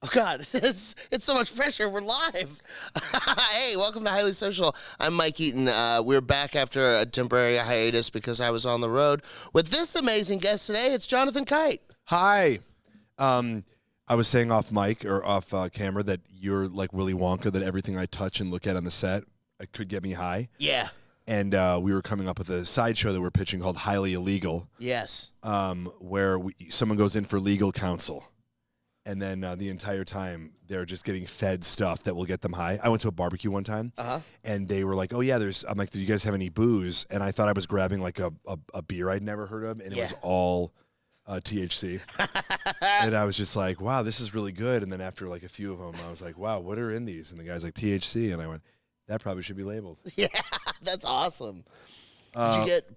Oh, God, it's so much pressure. We're live. Hey, welcome to Highly Social. I'm Mike Eaton. We're back after a temporary hiatus because I was on the road with this amazing guest today. It's Jonathan Kite. Hi. I was saying off mic or off camera that you're like Willy Wonka, that everything I touch and look at on the set it could get me high. Yeah. And we were coming up with a sideshow that we're pitching called Highly Illegal. Yes. Where someone goes in for legal counsel. And then the entire time, they're just getting fed stuff that will get them high. I went to a barbecue one time, and they were like, oh, yeah, I'm like, do you guys have any booze? And I thought I was grabbing like a beer I'd never heard of, and it was all THC. And I was just like, wow, this is really good. And then after like a few of them, I was like, wow, what are in these? And the guy's like, THC. And I went, that probably should be labeled. Yeah, that's awesome. Did you get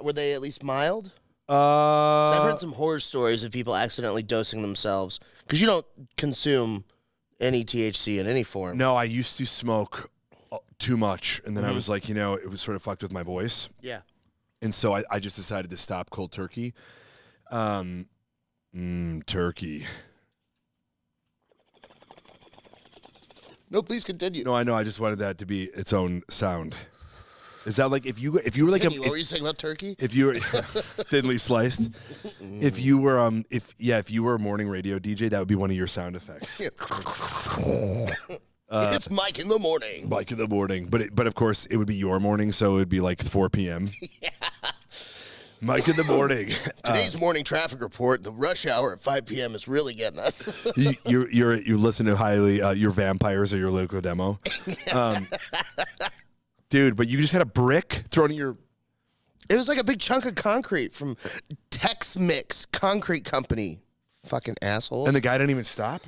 were they at least mild? I've heard some horror stories of people accidentally dosing themselves because you don't consume any THC in any form. No, I used to smoke too much, and then I was like, it was sort of fucked with my voice. Yeah. And so I just decided to stop cold turkey. Turkey. No, please continue. No, I know. I just wanted that to be its own sound. Is that like if you were like what were you saying about turkey? If you were thinly sliced, if you were a morning radio DJ, that would be one of your sound effects. It's Mike in the morning. Mike in the morning, but of course it would be your morning, so it would be like 4 p.m. Yeah. Mike in the morning. Today's morning traffic report: the rush hour at 5 p.m. is really getting us. you listen to Highly your vampires or your local demo. Dude, but you just had a brick thrown in your... It was like a big chunk of concrete from Tex-Mix Concrete Company. Fucking asshole. And the guy didn't even stop?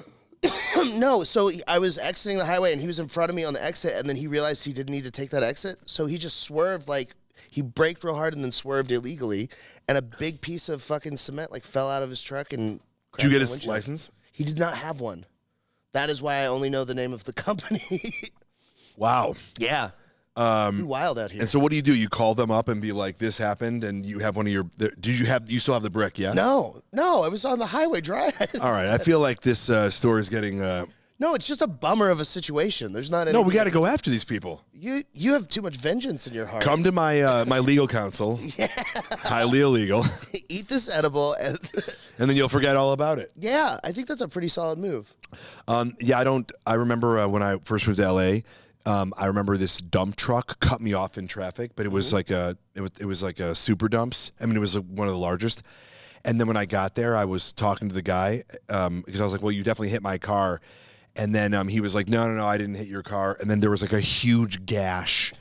No, so I was exiting the highway, and he was in front of me on the exit, and then he realized he didn't need to take that exit, so he just swerved, like, he braked real hard and then swerved illegally, and a big piece of fucking cement, like, fell out of his truck and... Did you get his license? He did not have one. That is why I only know the name of the company. Wow. Yeah. Pretty wild out here. And so what do? You call them up and be like, this happened, and you have one of your... you still have the brick, yeah? No, I was on the highway drive. All right, I feel like this story is getting... No, it's just a bummer of a situation. There's not any... No, we got to go after these people. You have too much vengeance in your heart. Come to my my legal counsel. Yeah. Highly illegal. Eat this edible. And then you'll forget all about it. Yeah, I think that's a pretty solid move. I remember when I first moved to L.A., I remember this dump truck cut me off in traffic, but it was like it was like a super dumps. I mean, it was one of the largest. And then when I got there, I was talking to the guy because I was like, "Well, you definitely hit my car." And then he was like, "No, I didn't hit your car." And then there was like a huge gash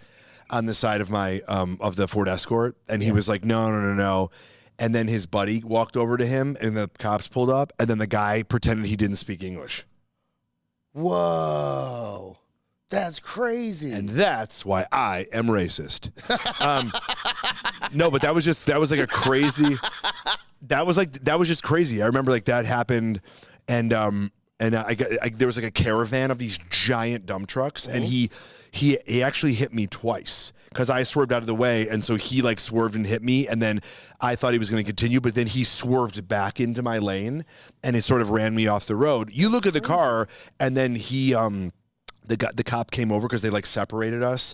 on the side of my of the Ford Escort, and he was like, "No." And then his buddy walked over to him, and the cops pulled up, and then the guy pretended he didn't speak English. Whoa. That's crazy. And that's why I am racist. No, but that was like a crazy, that was just crazy. I remember like that happened, and there was like a caravan of these giant dump trucks, and he actually hit me twice because I swerved out of the way, and so he like swerved and hit me, and then I thought he was going to continue, but then he swerved back into my lane, and it sort of ran me off the road. You look at the car, and then he the cop came over because they like separated us,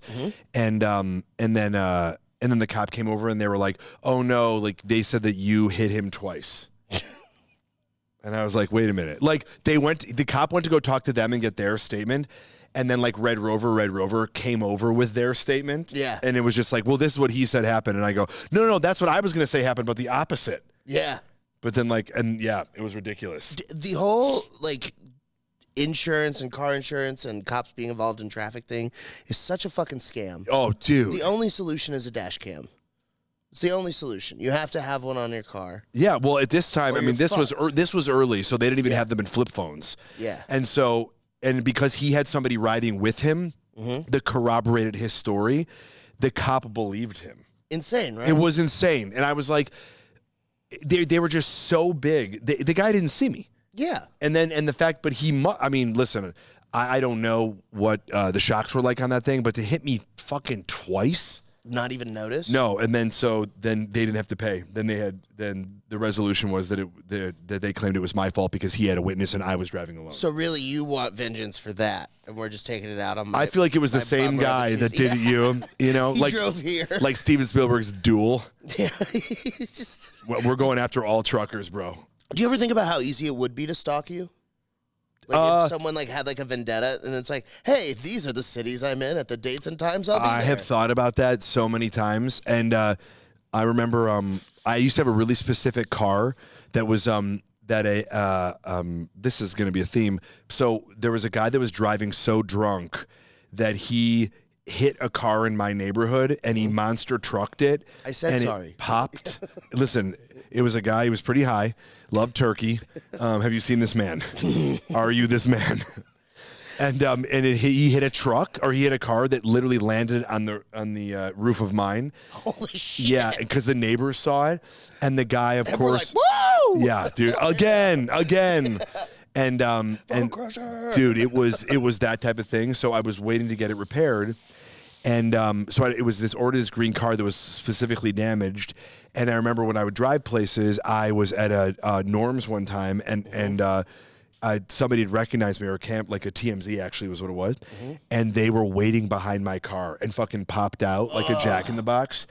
and then the cop came over and they were like, "Oh no!" Like they said that you hit him twice, and I was like, "Wait a minute!" Like the cop went to go talk to them and get their statement, and then like Red Rover came over with their statement, and it was just like, "Well, this is what he said happened," and I go, "No, that's what I was gonna say happened, but the opposite." Yeah, but then it was ridiculous. The whole like insurance and car insurance and cops being involved in traffic thing is such a fucking scam. Oh, dude. The only solution is a dash cam. It's the only solution. You have to have one on your car. Yeah, well, at this time, I mean, this was early, so they didn't even have them in flip phones. Yeah. And because he had somebody riding with him that corroborated his story, the cop believed him. Insane, right? It was insane. And I was like, they were just so big. The guy didn't see me. Yeah. And the fact, but listen, I don't know what the shocks were like on that thing, but to hit me fucking twice. not even notice? No, and then they didn't have to pay. Then the resolution was that that they claimed it was my fault because he had a witness and I was driving alone. So really, you want vengeance for that, and we're just taking it out on. I feel like it was the same guy that did it. You know, he like drove here, like Steven Spielberg's Duel. Yeah, We're going after all truckers, bro. Do you ever think about how easy it would be to stalk you? Like if someone like had like a vendetta, and it's like, hey, these are the cities I'm in at the dates and times I'll be there. I have thought about that so many times, and I remember I used to have a really specific car that was this is going to be a theme. So there was a guy that was driving so drunk that he hit a car in my neighborhood and he monster trucked it. I said and sorry. It popped. Listen, it was a guy. He was pretty high. Loved turkey. Have you seen this man? Are you this man? And he hit a truck or he hit a car that literally landed on the roof of mine. Holy shit! Yeah, because the neighbors saw it, and the guy, of course, we're like, woo! Yeah, dude, again, and dude, it was that type of thing. So I was waiting to get it repaired. And it was this green car that was specifically damaged. And I remember when I would drive places, I was at a Norm's one time, and somebody had recognized me, or like a TMZ actually was what it was, and they were waiting behind my car and fucking popped out like a Jack in the Box.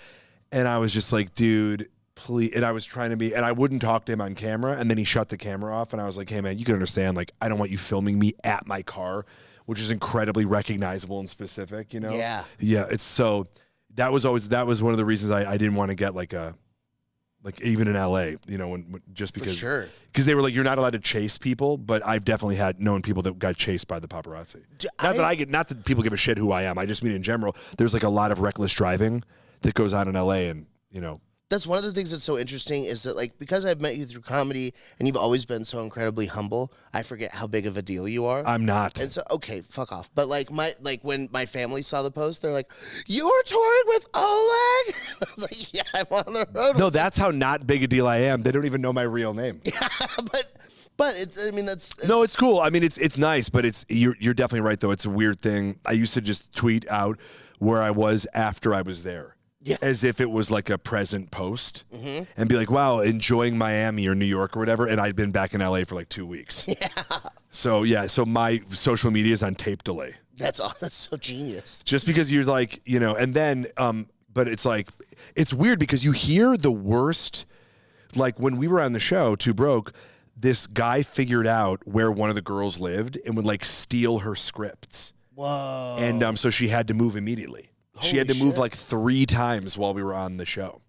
And I was just like, dude, please. And I was trying to be, and I wouldn't talk to him on camera. And then he shut the camera off, and I was like, hey man, you can understand, like, I don't want you filming me at my car, which is incredibly recognizable and specific, you know? Yeah. Yeah, it's so, that was one of the reasons I didn't want to get like even in LA, you know, just because. For sure. Because they were like, you're not allowed to chase people, but I've definitely known people that got chased by the paparazzi. Not that people give a shit who I am. I just mean in general, there's like a lot of reckless driving that goes on in LA, and, you know. That's one of the things that's so interesting is that, like, because I've met you through comedy and you've always been so incredibly humble, I forget how big of a deal you are. I'm not. And so, okay, fuck off. But when my family saw the post, they're like, "You were touring with Oleg?" I was like, "Yeah, I'm on the road." No, that's how not big a deal I am. They don't even know my real name. Yeah, but it's, I mean, no, it's cool. I mean, it's nice, but you're definitely right though. It's a weird thing. I used to just tweet out where I was after I was there. Yeah. As if it was like a present post, and be like, wow, enjoying Miami or New York or whatever, and I'd been back in LA for like 2 weeks. Yeah. So my social media is on tape delay. That's so genius. Just because you're like, you know, and then, but it's like, it's weird because you hear the worst, like when we were on the show, Too Broke, this guy figured out where one of the girls lived and would like steal her scripts. Whoa. And she had to move immediately. She had to move like 3 times while we were on the show.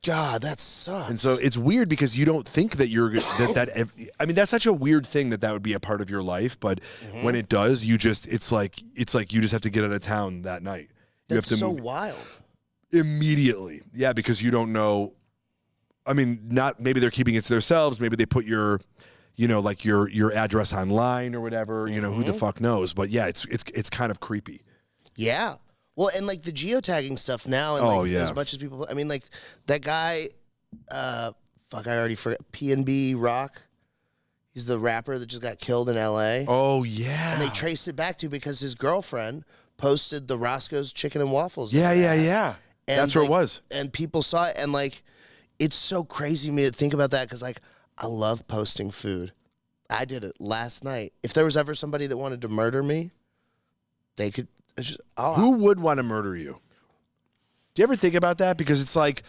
God, that sucks. And so it's weird because you don't think that I mean, that's such a weird thing that would be a part of your life, but when it does, it's like you just have to get out of town that night. That's you have to move wild. Immediately. Yeah, because you don't know. I mean, maybe they're keeping it to themselves. Maybe they put your, you know, like your address online or whatever. You know, who the fuck knows? But yeah, it's kind of creepy. Yeah. Well, and like the geotagging stuff now, and as much as people, I mean, like that guy, I already forgot, P&B Rock. He's the rapper that just got killed in L.A. Oh yeah, and they traced it back to because his girlfriend posted the Roscoe's Chicken and Waffles. Yeah. And that's where it was, and people saw it, and like, it's so crazy to me to think about that because like I love posting food. I did it last night. If there was ever somebody that wanted to murder me, they could. Who would want to murder you? Do you ever think about that? Because it's like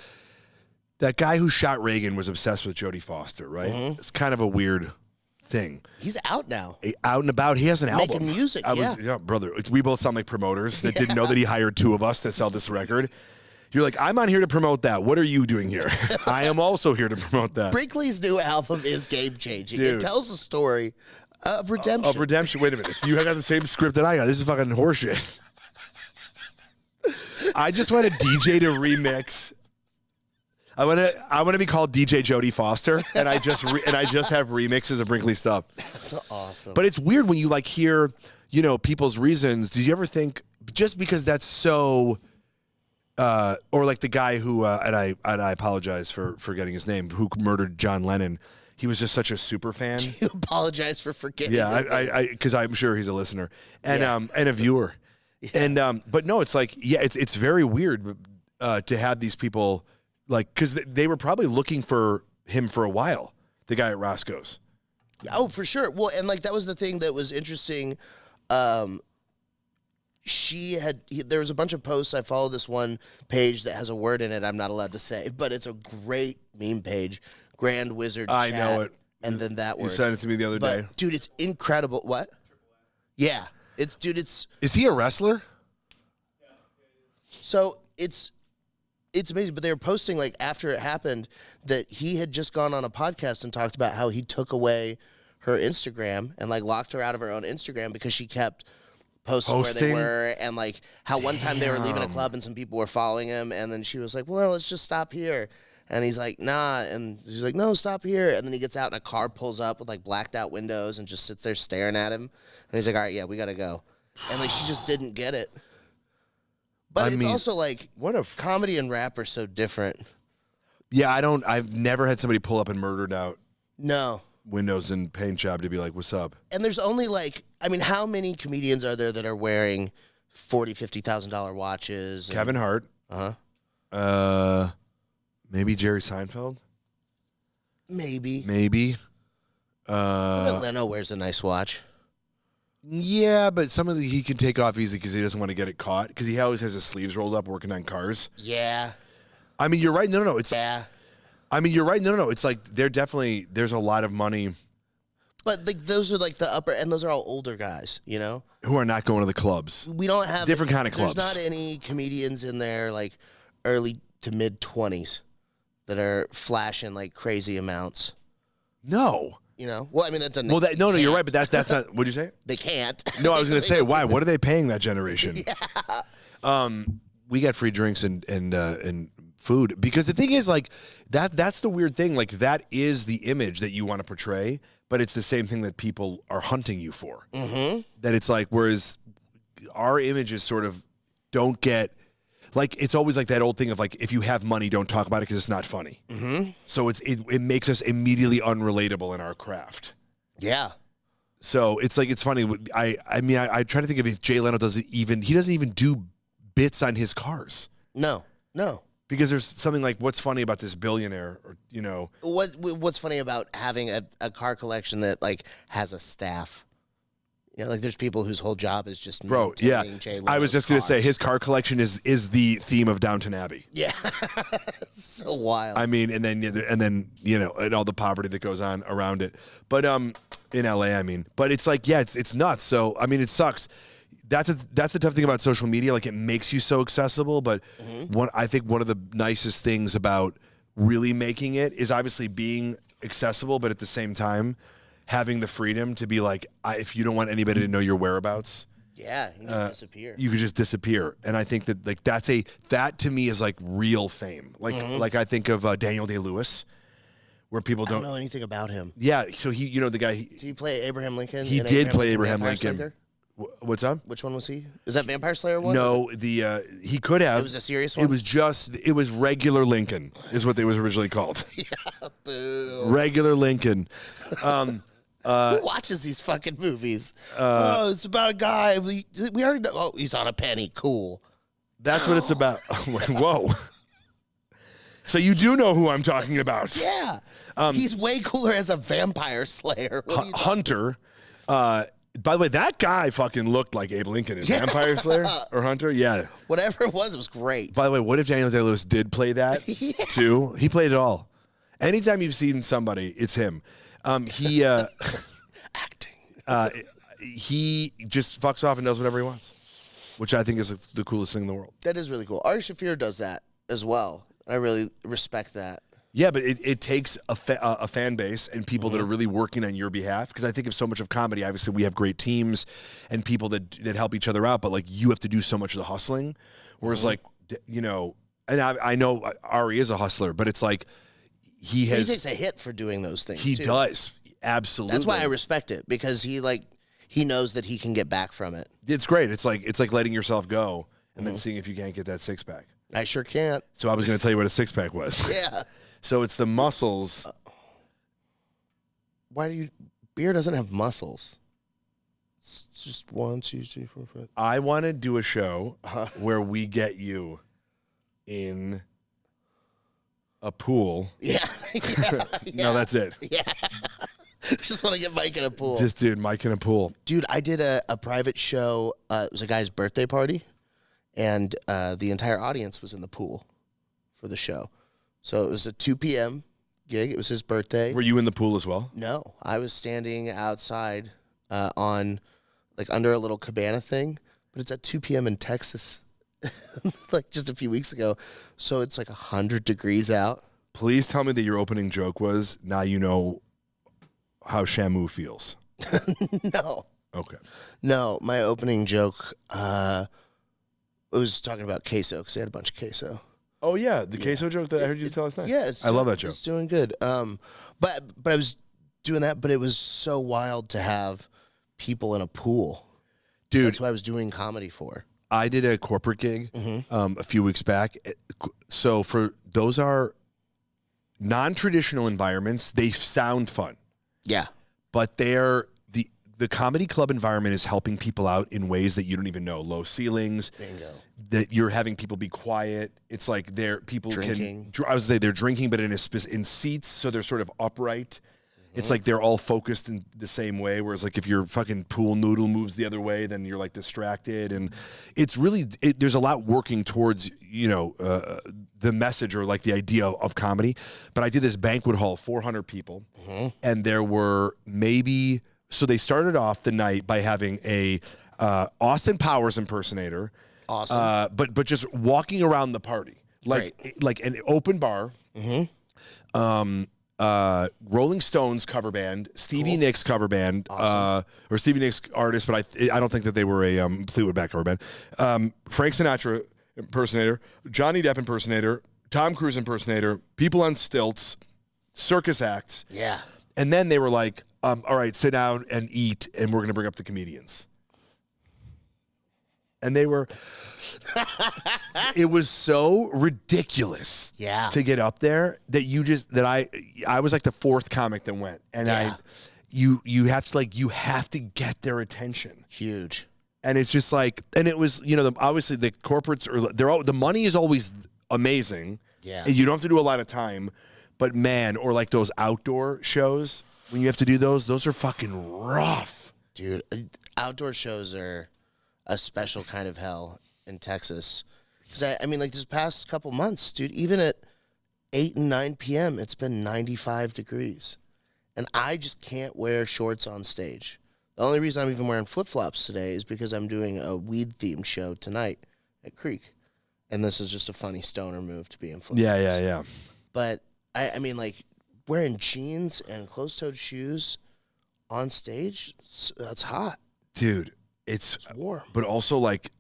that guy who shot Reagan was obsessed with Jodie Foster, right? It's kind of a weird thing. He's out now. Out and about. He has an album. Making music, yeah, brother. We both sound like promoters that didn't know that he hired 2 of us to sell this record. You're like, I'm on here to promote that. What are you doing here? I am also here to promote that. Brinkley's new album is game-changing. It tells a story of redemption. Of redemption. Wait a minute. You got the same script that I got. This is fucking horseshit. I just want a DJ to remix. I want to be called DJ Jodie Foster, and I just have remixes of Brinkley stuff. That's so awesome. But it's weird when you like hear, you know, people's reasons. Did you ever think just because that's so, or like the guy who and I apologize for forgetting his name, who murdered John Lennon. He was just such a super fan. You apologize for forgetting. Yeah, because I'm sure he's a listener and a viewer. Yeah. And but no, it's like it's very weird. to have these people, like, because they were probably looking for him for a while, the guy at Roscoe's. Oh, for sure. Well, and like that was the thing that was interesting. There was a bunch of posts. I follow this one page that has a word in it I'm not allowed to say, but it's a great meme page. Grand Wizard I Chat, know it. And then that word. You sent it to me the other day. Dude, it's incredible. What? Yeah. It's Is he a wrestler? So it's amazing. But they were posting like after it happened that he had just gone on a podcast and talked about how he took away her Instagram and like locked her out of her own Instagram because she kept posting where they were, and like how one time they were leaving a club and some people were following him, and then she was like, well, let's just stop here. And he's like, nah. And she's like, no, stop here. And then he gets out and a car pulls up with like blacked out windows and just sits there staring at him. And he's like, all right, yeah, we got to go. And like, she just didn't get it. But it's also like, comedy and rap are so different. Yeah, I've never had somebody pull up and murdered out No. windows and paint job to be like, what's up? And there's only like, I mean, how many comedians are there that are wearing $40,000, $50,000 watches? Kevin Hart. Uh-huh. Maybe Jerry Seinfeld? Maybe. Leno wears a nice watch. Yeah, but some of he can take off easy because he doesn't want to get it caught because he always has his sleeves rolled up working on cars. Yeah. I mean, you're right. No. Yeah. I mean, you're right. No. It's like there's a lot of money. But like those are like the upper, and those are all older guys, you know? Who are not going to the clubs. We don't have different kind of clubs. There's not any comedians in their like early to mid 20s that are flashing like crazy amounts. No. You know? Well, I mean, that doesn't. Well, no, you're right, but that's not. What'd you say? They can't. No, I was going to say, why? What are they paying that generation? Yeah. We got free drinks and food because the thing is, like, that's the weird thing. Like, that is the image that you want to portray, but it's the same thing that people are hunting you for. Mm-hmm. That it's like, whereas our images sort of don't get. Like, it's always like that old thing of like, if you have money, don't talk about it because it's not funny. Mm-hmm. So it makes us immediately unrelatable in our craft. Yeah. So it's like, it's funny. I mean, I try to think of if Jay Leno doesn't even do bits on his cars. No. Because there's something like, what's funny about this billionaire, or, you know. What's funny about having a car collection that like has a staff? You know, like there's people whose whole job is just maintaining Jay Leno's I was just going to say his car collection is the theme of Downton Abbey. Yeah. So wild. I mean, and then you know, and all the poverty that goes on around it. But in LA, I mean, but it's like, yeah, it's nuts. So I mean, it sucks. That's the tough thing about social media. Like, it makes you so accessible, but I think one of the nicest things about really making it is obviously being accessible, but at the same time having the freedom to be like, if you don't want anybody to know your whereabouts, yeah, you can just disappear. You could just disappear. And I think that like that to me is like real fame. Like I think of Daniel Day-Lewis, where people don't know anything about him. Yeah, so he, you know, the guy. Did he play Abraham Lincoln? He did play Abraham Lincoln. Slayer? What's up? Which one was he? Is that Vampire Slayer one? No, he could have. It was a serious one? It was regular Lincoln is what they was originally called. Yeah, boo. Regular Lincoln. Who watches these fucking movies? It's about a guy. We already know. Oh, he's on a penny. Cool. That's what it's about. Whoa. So you do know who I'm talking about. Yeah. He's way cooler as a vampire slayer. Hunter. By the way, that guy fucking looked like Abe Lincoln in Vampire Slayer or Hunter. Yeah. Whatever it was great. By the way, what if Daniel Day-Lewis did play that too? He played it all. Anytime you've seen somebody, it's him. He acting. He just fucks off and does whatever he wants, which I think is the coolest thing in the world. That is really cool. Ari Shaffir does that as well. I really respect that. Yeah, but it takes a fan base and people that are really working on your behalf. Because I think of so much of comedy, obviously we have great teams and people that help each other out, but like you have to do so much of the hustling. Whereas like, you know, and I know Ari is a hustler, but it's like he takes a hit for doing those things. He does. Absolutely. That's why I respect it, because he knows that he can get back from it. It's great. It's like letting yourself go and then seeing if you can't get that six pack. I sure can't. So I was going to tell you what a six pack was. Yeah. So it's the muscles. Beer doesn't have muscles. It's just 1, 2, 3, 4, 5. I want to do a show where we get you in a pool. Yeah. No, that's it. Yeah. Just want to get Mike in a pool. Just, dude, Mike in a pool. Dude, I did a private show. It was a guy's birthday party, and the entire audience was in the pool for the show. So it was a 2 p.m. gig. It was his birthday. Were you in the pool as well? No, I was standing outside on, like, under a little cabana thing, but it's at 2 p.m. in Texas, like just a few weeks ago. So it's like 100 degrees out. Please tell me that your opening joke was, now you know how Shamu feels. No. Okay. No, my opening joke was talking about queso because they had a bunch of queso. Oh, yeah, the queso joke that I heard you tell last night. Yeah, I love that joke. It's doing good. But I was doing that, but it was so wild to have people in a pool. Dude. That's what I was doing comedy for. I did a corporate gig a few weeks back. So those are non-traditional environments. They sound fun. Yeah. But the comedy club environment is helping people out in ways that you don't even know. Low ceilings. Bingo. That you're having people be quiet. It's like people Drinking. I was say they're drinking, but in seats, so they're sort of upright. It's like they're all focused in the same way. Whereas like if your fucking pool noodle moves the other way, then you're like distracted. And it's really there's a lot working towards the message or like the idea of comedy. But I did this banquet hall, 400 people, and there were maybe. So they started off the night by having a Austin Powers impersonator, Awesome. but just walking around the party like an open bar, Rolling Stones cover band, Stevie Nicks cover band, Awesome. Or Stevie Nicks artist, but I don't think that they were a Fleetwood Mac cover band. Frank Sinatra impersonator, Johnny Depp impersonator, Tom Cruise impersonator, people on stilts, circus acts. Yeah. And then they were like, all right, sit down and eat, and we're going to bring up the comedians. And they were, it was so ridiculous to get up there that I was like the fourth comic that went. And you have to get their attention. Huge. And it's just like, and it was, obviously the corporates the money is always amazing. Yeah. And you don't have to do a lot of time. But man, or like those outdoor shows, when you have to do those are fucking rough. Dude, outdoor shows are a special kind of hell in Texas. Because, I mean, like this past couple months, dude, even at 8 and 9 p.m., it's been 95 degrees. And I just can't wear shorts on stage. The only reason I'm even wearing flip-flops today is because I'm doing a weed-themed show tonight at Creek. And this is just a funny stoner move to be in flip-flops. Yeah. But I mean, like, wearing jeans and closed-toed shoes on stage, that's hot. Dude, it's warm. But also, like,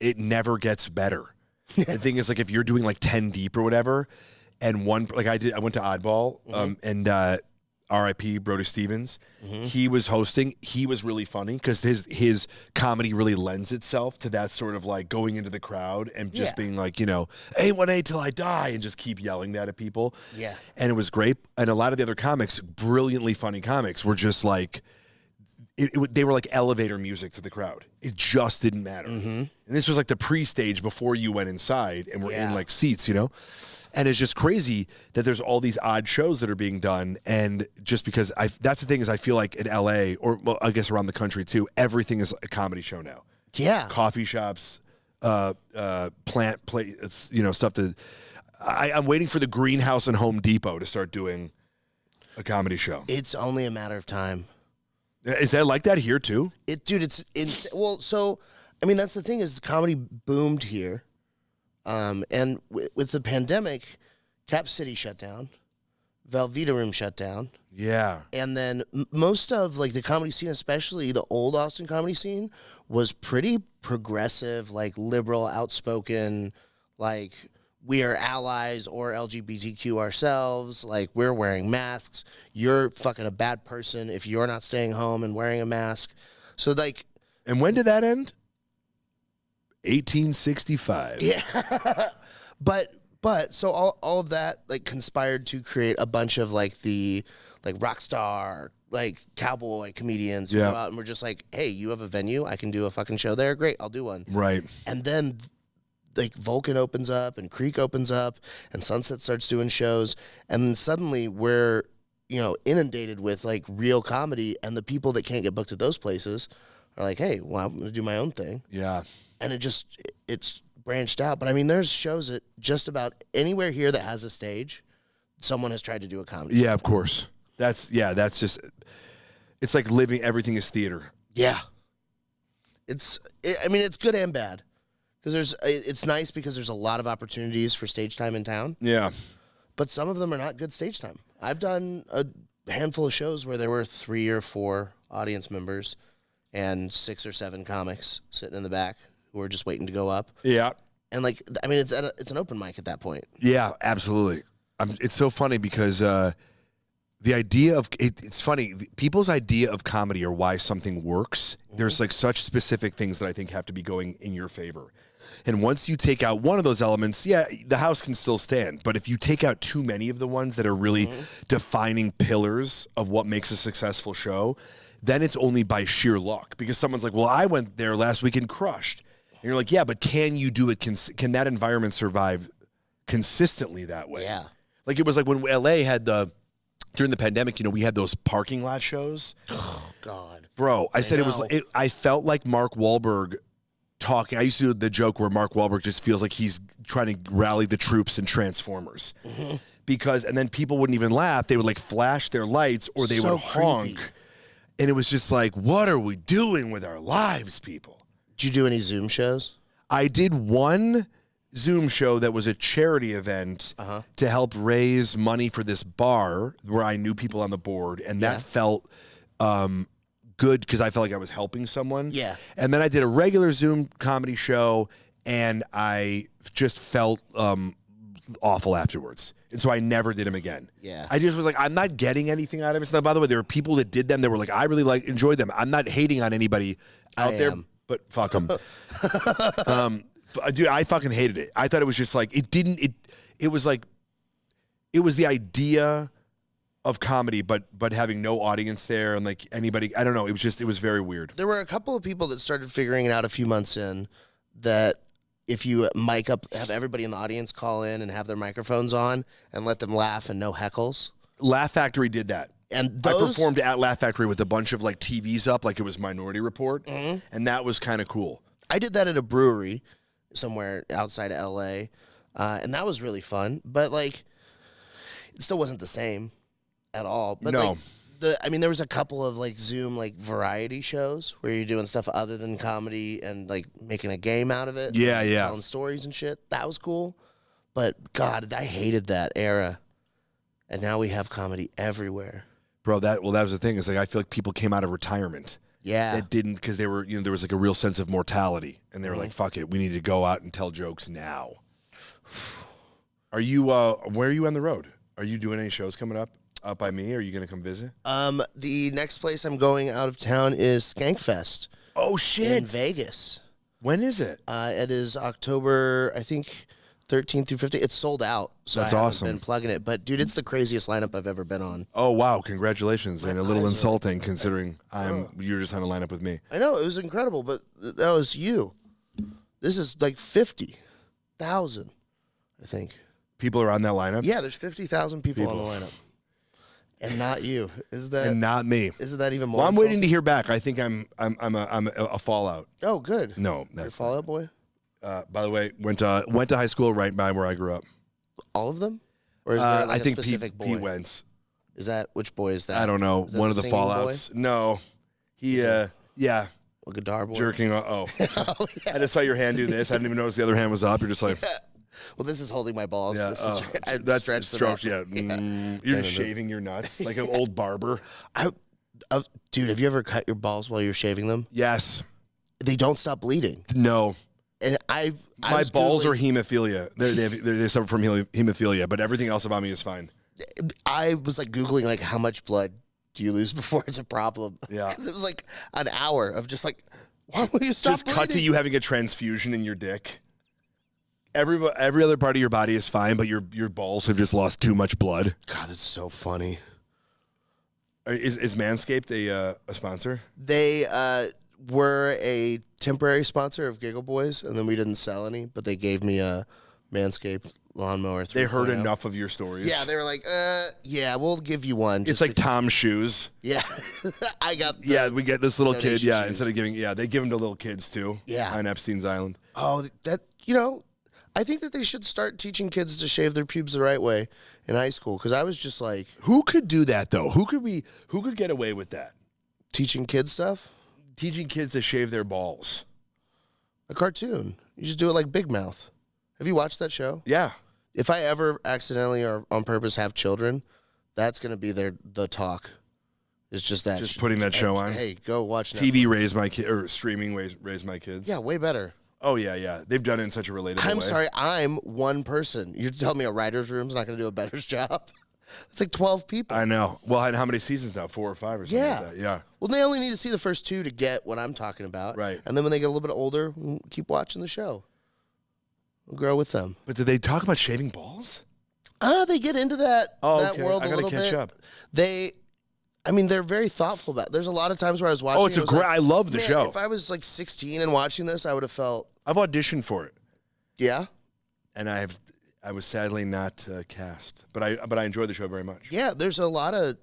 it never gets better. The thing is, like, if you're doing, like, 10 deep or whatever, and I went to Oddball, and R.I.P. Brody Stevens, he was hosting. He was really funny because his comedy really lends itself to that sort of like going into the crowd and just being like, A1A till I die, and just keep yelling that at people. Yeah. And it was great. And a lot of the other comics, brilliantly funny comics, were just like, they were like elevator music to the crowd. It just didn't matter. And this was like the pre-stage before you went inside and were in like seats, And it's just crazy that there's all these odd shows that are being done. And just because that's the thing is I feel like in LA, or well, I guess around the country too, everything is a comedy show now. Yeah. Coffee shops, plant play, stuff that I'm waiting for the Greenhouse and Home Depot to start doing a comedy show. It's only a matter of time. Is that like that here too? Dude, it's well, so I mean that's the thing is comedy boomed here. And with the pandemic, Cap City shut down, Velveeta Room shut down. Yeah. And then most of like the comedy scene, especially the old Austin comedy scene, was pretty progressive, like liberal, outspoken, like we are allies or LGBTQ ourselves, like we're wearing masks. You're fucking a bad person if you're not staying home and wearing a mask. So like. And when did that end? 1865. Yeah. but so all of that like conspired to create a bunch of like the like rock star like cowboy comedians who go out and we're just like, hey, you have a venue, I can do a fucking show there, great, I'll do one. Right. And then like Vulcan opens up and Creek opens up and Sunset starts doing shows, and then suddenly we're inundated with like real comedy, and the people that can't get booked at those places are like, hey, well, I'm gonna do my own thing. Yeah. And it's branched out. But I mean, there's shows at just about anywhere here that has a stage. Someone has tried to do a comedy. Yeah, of course. That's just, it's like living, everything is theater. Yeah. It's good and bad. Because it's nice because there's a lot of opportunities for stage time in town. Yeah. But some of them are not good stage time. I've done a handful of shows where there were 3 or 4 audience members and 6 or 7 comics sitting in the back who are just waiting to go up. Yeah. And like, I mean, it's an open mic at that point. Yeah, absolutely. It's so funny because the idea of it's funny. People's idea of comedy or why something works. There's like such specific things that I think have to be going in your favor. And once you take out one of those elements, yeah, the house can still stand. But if you take out too many of the ones that are really defining pillars of what makes a successful show, then it's only by sheer luck. Because someone's like, well, I went there last week and crushed. And you're like, yeah, but can you do it? Can that environment survive consistently that way? Yeah. Like it was like when LA had during the pandemic, we had those parking lot shows. Oh, God. Bro, I said I felt like Mark Wahlberg talking. I used to do the joke where Mark Wahlberg just feels like he's trying to rally the troops in Transformers. And then people wouldn't even laugh. They would like flash their lights or they would honk. Creepy. And it was just like, what are we doing with our lives, people? Did you do any Zoom shows? I did one Zoom show that was a charity event to help raise money for this bar where I knew people on the board. And that felt good because I felt like I was helping someone. Yeah. And then I did a regular Zoom comedy show and I just felt awful afterwards. And so I never did them again. Yeah. I just was like, I'm not getting anything out of it. Now, by the way, there were people that did them that were like, I really enjoyed them. I'm not hating on anybody out there, but fuck them. Dude, I fucking hated it. I thought it was just like, it was like, it was the idea of comedy, but having no audience there and like anybody, I don't know. It was very weird. There were a couple of people that started figuring it out a few months in that if you mic up, have everybody in the audience call in and have their microphones on and let them laugh and no heckles. Laugh Factory did that. And I performed at Laugh Factory with a bunch of like TVs up, like it was Minority Report, and that was kind of cool. I did that at a brewery somewhere outside of LA, and that was really fun. But like, it still wasn't the same at all. But no. There was a couple of like Zoom like variety shows where you're doing stuff other than comedy and like making a game out of it. Yeah, and yeah. Telling stories and shit. That was cool. But God, I hated that era. And now we have comedy everywhere. Bro, that was the thing. Is like I feel like people came out of retirement. Yeah. That didn't because they were there was like a real sense of mortality, and they were like, "Fuck it, we need to go out and tell jokes now." Are you? Where are you on the road? Are you doing any shows coming up by me? Are you going to come visit? The next place I'm going out of town is Skankfest. Oh shit! In Vegas. When is it? It is October, I think, 13th through 15th. It's sold out, so That's I haven't awesome. been plugging it. But dude, it's the craziest lineup I've ever been on. Oh wow! Congratulations, and a little eyes are- insulting considering you're just on a lineup with me. I know it was incredible, but that was you. This is like 50,000, I think. People are on that lineup. Yeah, there's 50,000 people on the lineup, and not you. Is that? And not me. Isn't that even more? Well, I'm waiting insulting? to hear back. I think I'm a fallout. Oh, good. No, You're a that's Fallout Boy. by the way, went to high school right by where I grew up. All of them, or is there like I think a specific boy? Pete Wentz. Is that which boy is that? I don't know. Is that One of the singing fallouts. No, he that- yeah, boy? Guitar boy. jerking. Oh, Oh, yeah. I just saw your hand do this. I didn't even notice the other hand was up. You're just like, Well, this is holding my balls. yeah, This is, I that's stretched them strokes. out. Yeah, you're just shaving your nuts like an old barber. Dude, have you ever cut your balls while you're shaving them? Yes. They don't stop bleeding. No. And My balls are hemophilia. They suffer from hemophilia, but everything else about me is fine. I was like Googling like how much blood do you lose before it's a problem? Yeah. 'Cause it was like an hour of just like, why will you stop Just cut to bleeding? you having a transfusion in your dick. Every other part of your body is fine, but your balls have just lost too much blood. God, that's so funny. Is Manscaped a sponsor? They were a temporary sponsor of Giggle Boys, and then we didn't sell any, but they gave me a Manscaped lawnmower 3.0. They heard enough of your stories. Yeah, they were like, yeah, we'll give you one. It's like Tom's shoes. Yeah. I got we get this little kid, shoes. instead of giving, they give them to little kids too. Yeah. On Epstein's Island. Oh, I think that they should start teaching kids to shave their pubes the right way in high school, because I was just like... Who could do that, though? Who could get away with that? Teaching kids stuff? Teaching kids to shave their balls. A cartoon. You just do it like Big Mouth. Have you watched that show? Yeah. If I ever accidentally or on purpose have children, that's going to be the talk. It's just that. Just putting that show on. Hey, go watch TV raise my kid, or streaming raise my kids. Yeah, way better. Oh, yeah. They've done it in such a relatable way. I'm sorry, I'm one person. You're telling me a writer's room's not going to do a better job? It's like 12 people. I know. Well, and how many seasons now? 4 or 5 or something like that? Yeah. Well, they only need to see the first 2 to get what I'm talking about. Right. And then when they get a little bit older, we'll keep watching the show. We'll grow with them. But did they talk about shaving balls? They get into that okay. world a little bit. I gotta catch up. They're very thoughtful about it. There's a lot of times where I was watching. Oh, it's a great. I love the show. If I was like 16 and watching this, I would have felt. I've auditioned for it. Yeah. And I was sadly not cast, but I enjoyed the show very much. Yeah, there's a lot of.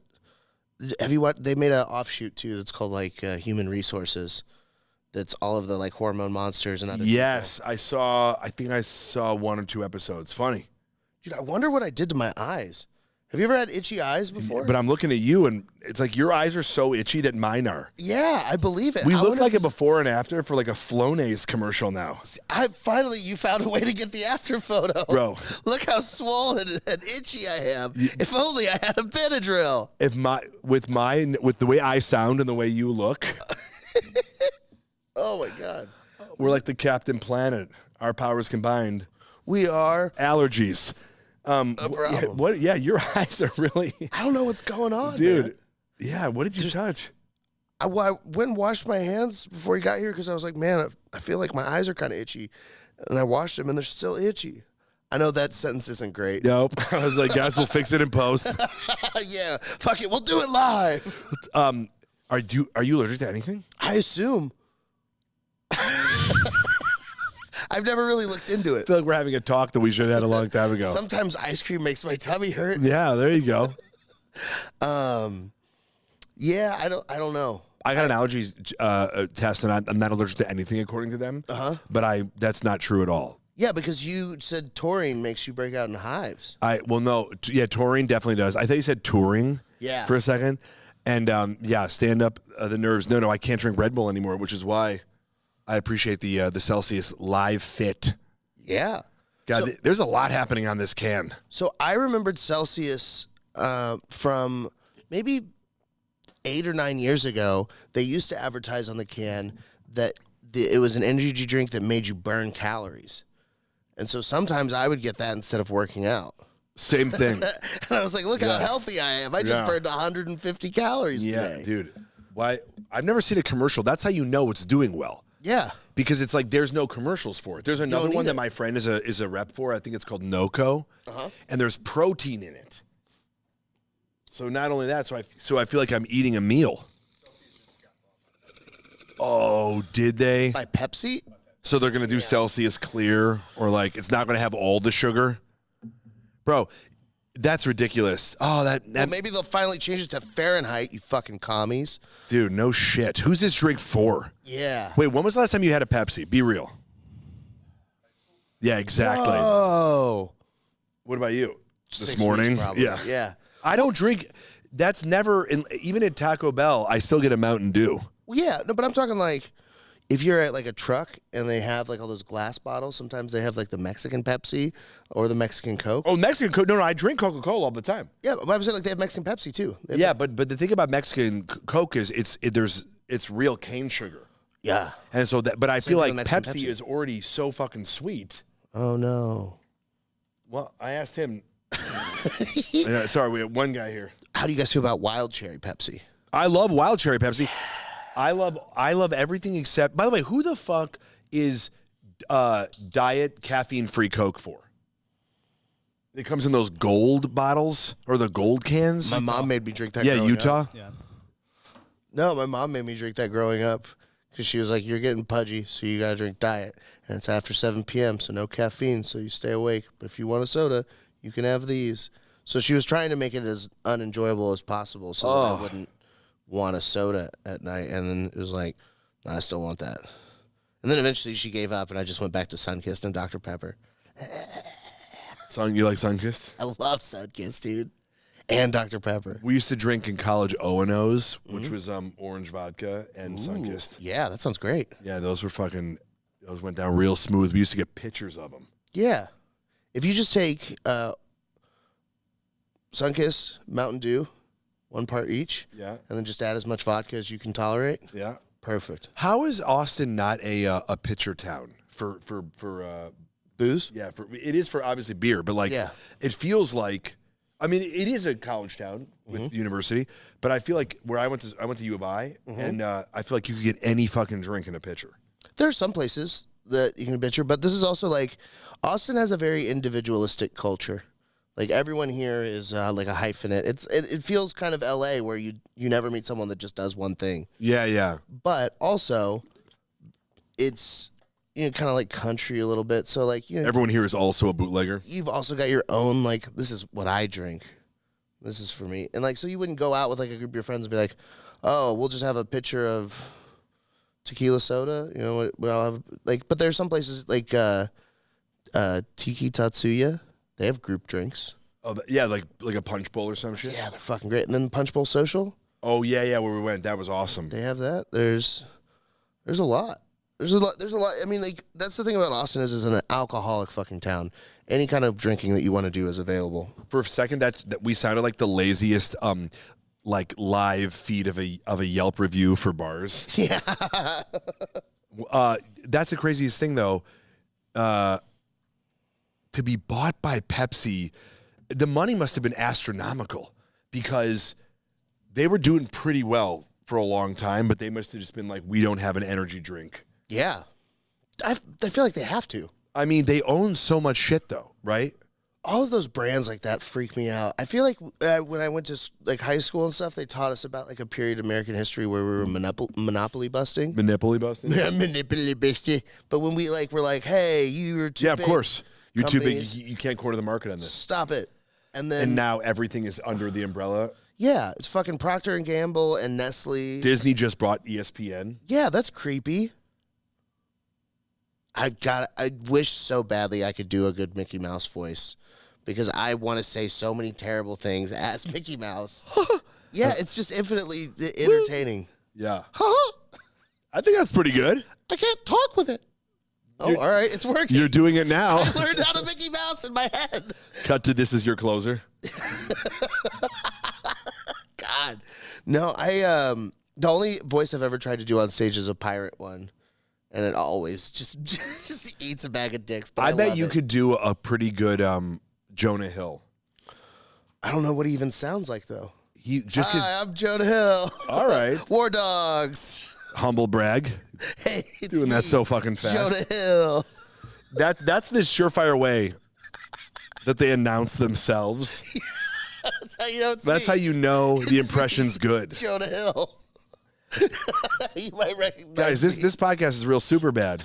Have you watched? They made an offshoot too. That's called like Human Resources. That's all of the like hormone monsters and other. Yes, people. I think I saw 1 or 2 episodes. Funny. Dude, I wonder what I did to my eyes. Have you ever had itchy eyes before? But I'm looking at you, and it's like your eyes are so itchy that mine are. Yeah, I believe it. We look like a before and after for like a Flonase commercial now. You found a way to get the after photo. Bro. Look how swollen and itchy I am. If only I had a Benadryl. With the way I sound and the way you look. Oh, my God. We're like the Captain Planet. Our powers combined. We are. Allergies. A problem. Your eyes are really... I don't know what's going on, dude. Man. Yeah, what did you touch? I went and washed my hands before he got here because I was like, man, I feel like my eyes are kind of itchy. And I washed them, and they're still itchy. I know that sentence isn't great. Nope. I was like, guys, we'll fix it in post. Yeah, fuck it. We'll do it live. Are you allergic to anything? I assume. I've never really looked into it. I feel like we're having a talk that we should have had a long time ago. Sometimes ice cream makes my tummy hurt. Yeah, there you go. Yeah, I don't know. I got an allergy test, and I'm not allergic to anything according to them. But that's not true at all. Yeah, because you said taurine makes you break out in hives. Taurine definitely does. I thought you said touring. Yeah. For a second, and stand up the nerves. No, I can't drink Red Bull anymore, which is why I appreciate the Celsius Live Fit. Yeah. God, there's a lot happening on this can. So I remembered Celsius from maybe 8 or 9 years ago. They used to advertise on the can that it was an energy drink that made you burn calories. And so sometimes I would get that instead of working out. Same thing. And I was like, look how healthy I am. I just burned 150 calories today. Yeah, dude. Why? I've never seen a commercial. That's how you know it's doing well. Yeah. Because it's like there's no commercials for it. There's another one that my friend is a rep for. I think it's called NOCO. And there's protein in it. So not only that, so I feel like I'm eating a meal. Oh, did they? By Pepsi? So they're going to do Celsius Clear, or like it's not going to have all the sugar? Bro, that's ridiculous. Oh, well, maybe they'll finally change it to Fahrenheit, you fucking commies. Dude, no shit. Who's this drink for? Yeah. Wait, when was the last time you had a Pepsi? Be real. Yeah, exactly. Oh. What about you? 6 This morning? weeks, probably. Yeah. Yeah. I don't drink. That's never, even at Taco Bell, I still get a Mountain Dew. Well, yeah, no, but I'm talking like if you're at like a truck and they have like all those glass bottles, sometimes they have like the Mexican Pepsi or the Mexican Coke. Oh, Mexican Coke? No, I drink Coca-Cola all the time. Yeah, but I was saying like they have Mexican Pepsi too. Yeah, but the thing about Mexican Coke is it's real cane sugar. Yeah. And so but I feel like Pepsi is already so fucking sweet. Oh no. Well, I asked him. Sorry, we have one guy here. How do you guys feel about wild cherry Pepsi? I love wild cherry Pepsi. I love everything except. By the way, who the fuck is diet caffeine-free Coke for? It comes in those gold bottles or the gold cans. My mom made me drink that. Yeah, Utah. Up. Yeah. No, my mom made me drink that growing up Because she was like, you're getting pudgy, so you got to drink diet. And it's after 7 p.m., so no caffeine, so you stay awake. But if you want a soda, you can have these. So she was trying to make it as unenjoyable as possible so that I wouldn't want a soda at night. And then it was like, no, I still want that. And then eventually she gave up, and I just went back to Sunkist and Dr. Pepper. You like Sunkist? I love Sunkist, dude. And Dr. Pepper. We used to drink in college O&Os, which was orange vodka and Sunkist. Yeah, that sounds great. Yeah, those went down real smooth. We used to get pictures of them. Yeah. If you just take Sunkist, Mountain Dew, 1 part each, Yeah. and then just add as much vodka as you can tolerate, Yeah. perfect. How is Austin not a pitcher town for Booze? yeah, it is for obviously beer, but like it feels like I mean, it is a college town with the university, but I feel like where I went to U of I, and I feel like you could get any fucking drink in a pitcher. There are some places that you can pitcher, but this is also like Austin has a very individualistic culture. Like everyone here is like a hyphenate. It feels kind of LA where you never meet someone that just does one thing. Yeah, yeah. But also, it's kind of like country a little bit. So like Everyone here is also a bootlegger. You've also got your own like this is what I drink. This is for me. And like so you wouldn't go out with like a group of your friends and be like, oh, we'll just have a pitcher of tequila soda. We'll have like. But there's some places like Tiki Tatsuya. They have group drinks. Oh yeah, like a punch bowl or some shit. Yeah, they're fucking great. And then Punch Bowl Social. Oh yeah, where we went, that was awesome. They have that. There's a lot. There's a lot. I mean, like that's the thing about Austin is an alcoholic fucking town. Any kind of drinking that you want to do is available. For a second, that we sounded like the laziest like live feed of a Yelp review for bars. Yeah. That's the craziest thing though. To be bought by Pepsi, the money must have been astronomical because they were doing pretty well for a long time, but they must have just been like, we don't have an energy drink. Yeah. I feel like they have to. I mean, they own so much shit though, right? All of those brands like that freak me out. I feel like when I went to like high school and stuff, they taught us about like a period of American history where we were monopoly busting. Monopoly busting? Monopoly busting. But when we like were like, hey, you were too big. Yeah, of course. You're too big. Companies. You can't corner the market on this. Stop it. And now everything is under the umbrella. Yeah, it's fucking Procter & Gamble and Nestle. Disney just bought ESPN. Yeah, that's creepy. I wish so badly I could do a good Mickey Mouse voice because I want to say so many terrible things as Mickey Mouse. Yeah, it's just infinitely entertaining. Yeah. I think that's pretty good. I can't talk with it. Oh, all right, it's working. You're doing it now. I learned how to Mickey Mouse in my head. Cut to this is your closer. God. No, the only voice I've ever tried to do on stage is a pirate one. And it always just eats a bag of dicks. But I bet you could do a pretty good Jonah Hill. I don't know what he even sounds like though. Hi, I'm Jonah Hill. All right. War Dogs. Humble brag. Hey, it's doing me, that so fucking fast. Jonah Hill. That's the surefire way that they announce themselves. That's how you know it's That's me. how you know the impression's good. Jonah Hill. You might recognize Guys, this podcast is real super bad.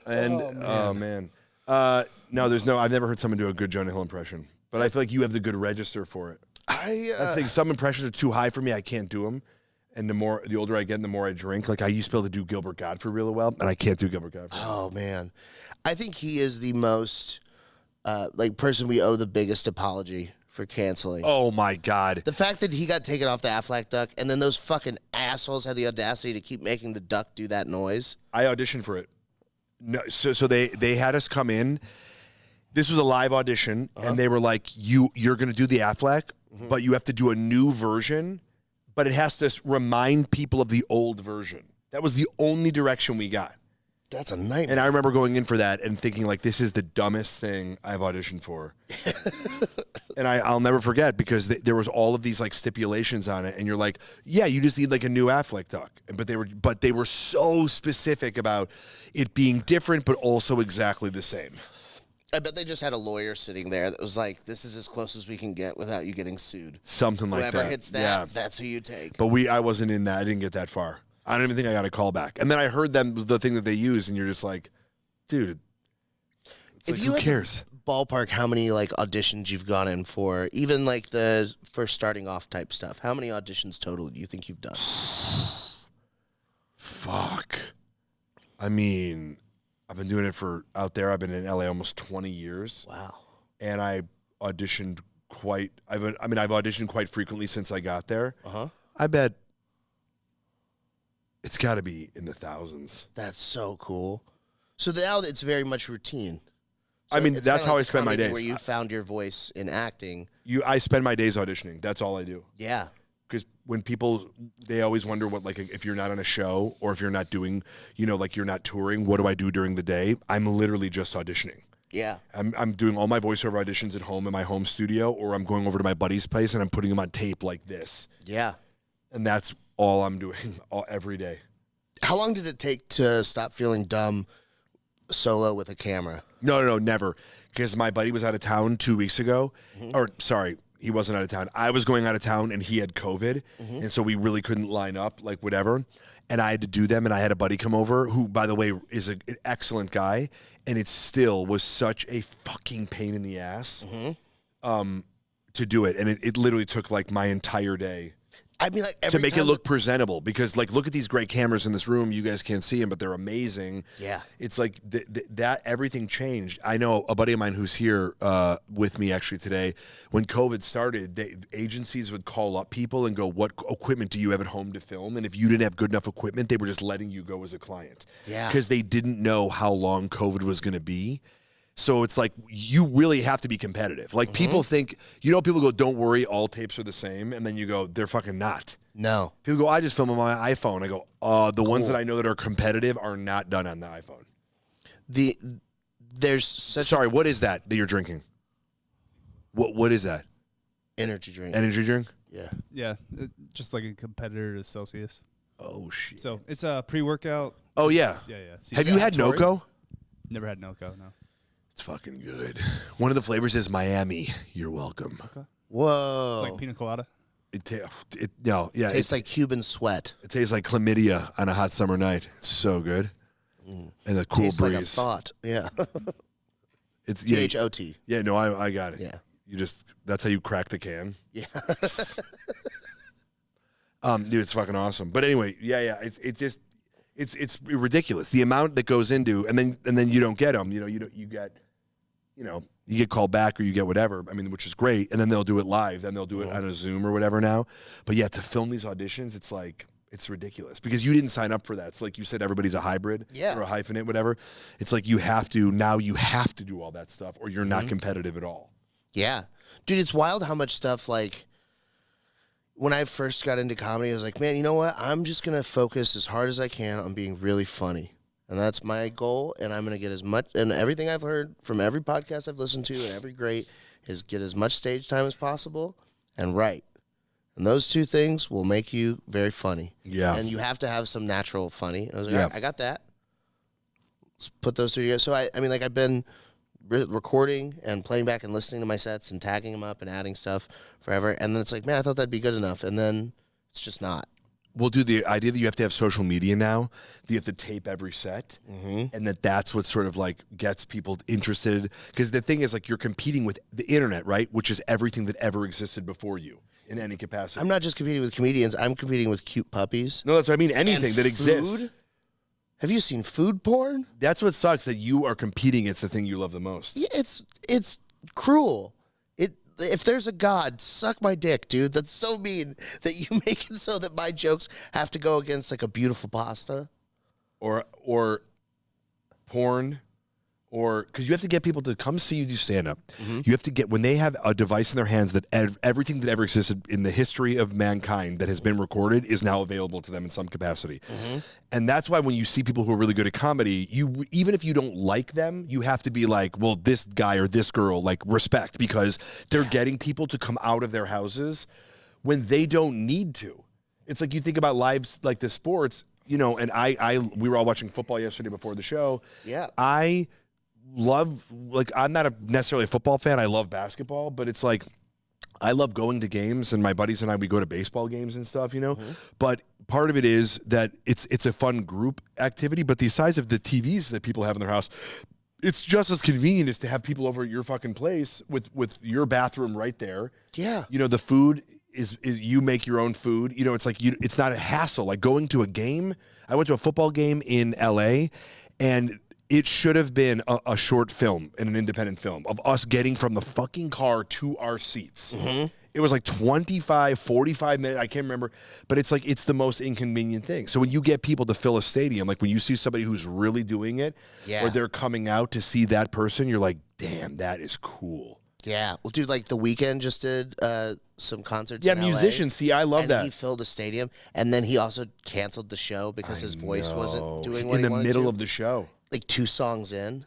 And oh man. No, I've never heard someone do a good Jonah Hill impression. But I feel like you have the good register for it. I think some impressions are too high for me. I can't do them. And the older I get, and the more I drink. Like I used to be able to do Gilbert Godfrey really well, and I can't do Gilbert Godfrey. Oh man, I think he is the most person we owe the biggest apology for canceling. Oh my God! The fact that he got taken off the Aflac duck, and then those fucking assholes had the audacity to keep making the duck do that noise. I auditioned for it. No, so they had us come in. This was a live audition, and they were like, "You're going to do the Aflac, but you have to do a new version." But it has to remind people of the old version. That was the only direction we got. That's a nightmare. And I remember going in for that and thinking, like, this is the dumbest thing I've auditioned for. And I'll never forget because there was all of these, like, stipulations on it. And you're like, yeah, you just need, like, a new Affleck duck. But they were so specific about it being different but also exactly the same. I bet they just had a lawyer sitting there that was like, this is as close as we can get without you getting sued. Something like that. Whoever hits that, that's who you take. But I wasn't in that. I didn't get that far. I don't even think I got a call back. And then I heard the thing that they use, and you're just like, dude, it's If like, you who had to cares? ballpark how many like auditions you've gone in for, even like the first starting off type stuff, how many auditions total do you think you've done? Fuck. I mean, I've been doing it out there. I've been in LA almost 20 years. Wow. And I auditioned I've auditioned quite frequently since I got there. Uh-huh. I bet it's got to be in the thousands. That's so cool. So now it's very much routine. So I mean, it's that's kinda how like I spend my comedy days. Where you found your voice in acting. I spend my days auditioning. That's all I do. Yeah. Because when people, they always wonder what, like, if you're not on a show or if you're not doing, like you're not touring, what do I do during the day? I'm literally just auditioning. Yeah. I'm doing all my voiceover auditions at home in my home studio, or I'm going over to my buddy's place and I'm putting them on tape like this. Yeah. And that's all I'm doing every day. How long did it take to stop feeling dumb solo with a camera? No, never. Because my buddy was out of town 2 weeks ago. Mm-hmm. Or, sorry, he wasn't out of town. I was going out of town, and he had COVID. Mm-hmm. And so we really couldn't line up, like, whatever. And I had to do them, and I had a buddy come over who, by the way, is an excellent guy. And it still was such a fucking pain in the ass to do it. And it literally took, like, my entire day. I mean, like To make it look presentable, because like, look at these great cameras in this room. You guys can't see them, but they're amazing. Yeah. It's like that everything changed. I know a buddy of mine who's here with me actually today. When COVID started, agencies would call up people and go, "What equipment do you have at home to film?" And if you didn't have good enough equipment, they were just letting you go as a client. Yeah. Because they didn't know how long COVID was going to be. So it's like, you really have to be competitive. Like, people think, people go, "Don't worry, all tapes are the same." And then you go, they're fucking not. No. People go, "I just film on my iPhone." I go, the ones that I know that are competitive are not done on the iPhone. There's such Sorry, what is that you're drinking? What is that? energy drink. Energy drink? Yeah. Yeah, just like a competitor to Celsius. Oh, shit. So it's a pre-workout. Oh, yeah. Yeah. Have you had Tory? NoCo? Never had NoCo, no. It's fucking good. One of the flavors is Miami. You're welcome. Okay. Whoa. It's like pina colada. Tastes like Cuban sweat. It tastes like chlamydia on a hot summer night. It's so good. And the cool Tastes breeze. like a thought. Yeah. It's THOT. Yeah, no, I got it. Yeah. That's how you crack the can. Yeah. Dude, it's fucking awesome. But anyway, yeah, it's ridiculous the amount that goes into, and then you don't get them. You get called back or you get whatever. I mean, which is great. And then they'll do it live. Then they'll do it on a Zoom or whatever now. But yeah, to film these auditions, it's like, it's ridiculous because you didn't sign up for that. It's like you said, everybody's a hybrid or a hyphenate, whatever. It's like you have to do all that stuff or you're not competitive at all. Yeah. Dude, it's wild how much stuff, like, when I first got into comedy, I was like, man, you know what? I'm just going to focus as hard as I can on being really funny. And that's my goal, and I'm going to get as much, and everything I've heard from every podcast I've listened to and every great is get as much stage time as possible and write. And those two things will make you very funny. Yeah. And you have to have some natural funny. I was like, Yeah. all right, I got that. Let's put those two together. So, I mean, like, I've been recording and playing back and listening to my sets and tagging them up and adding stuff forever. And then it's like, man, I thought that'd be good enough. And then it's just not. Well, dude, the idea that you have to have social media now, that you have to tape every set, and that's what sort of like gets people interested. Because the thing is, like, you're competing with the internet, right? Which is everything that ever existed before you in any capacity. I'm not just competing with comedians. I'm competing with cute puppies. No, that's what I mean. Anything And that exists. food? Have you seen food porn? That's what sucks, that you are competing. It's the thing you love the most. Yeah, it's cruel. If there's a God, suck my dick, dude. That's so mean that you make it so that my jokes have to go against like a beautiful pasta. Or porn. Or because you have to get people to come see you do stand-up. You have to get, when they have a device in their hands that everything that ever existed in the history of mankind that has been recorded is now available to them in some capacity. And that's why when you see people who are really good at comedy, even if you don't like them, you have to be like, well, this guy or this girl, like, respect, because they're getting people to come out of their houses when they don't need to. It's like you think about lives like the sports, and we were all watching football yesterday before the show. Yeah. I love, like, I'm not necessarily a football fan. I love basketball, but it's like I love going to games, and my buddies and I, we go to baseball games and stuff, But part of it is that it's a fun group activity, but the size of the TVs that people have in their house, it's just as convenient as to have people over at your fucking place with your bathroom right there. Yeah. You know, the food is you make your own food. You know, it's like it's not a hassle. Like going to a game. I went to a football game in LA, and it should have been a short film and an independent film of us getting from the fucking car to our seats. Mm-hmm. It was like 25, 45 minutes. I can't remember. But it's like, it's the most inconvenient thing. So when you get people to fill a stadium, like when you see somebody who's really doing it, or they're coming out to see that person, you're like, damn, that is cool. Yeah. Well, dude, like The Weeknd just did some concerts. Yeah, in LA, musicians. See, I love that. He filled a stadium, and then he also canceled the show because his voice wasn't doing what he wanted in the middle to. of the show. Like 2 songs in.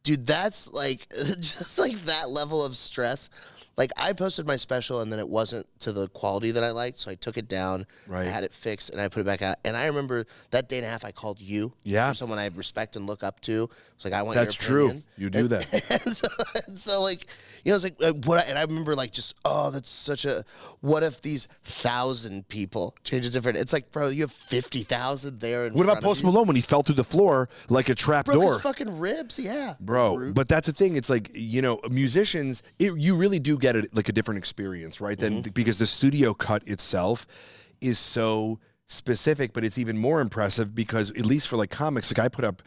Dude, that's like just like that level of stress. Like I posted my special and then it wasn't to the quality that I liked, so I took it down. Right. I had it fixed and I put it back out. And I remember that day and a half I called you. Yeah. For someone I respect and look up to. It's like I want That's your opinion. true. You do that. And so like, you know, it's like and I remember like just, oh, that's such a, what if these 1,000 people change it different? It's like, bro, you have 50,000 there. What about Post Malone when he fell through the floor like a trap Broke door? his fucking ribs, yeah. Bro, but that's the thing. It's like, you know, musicians, you really do get it like a different experience, right? Then because the studio cut itself is so specific, but it's even more impressive because at least for like comics, like I put up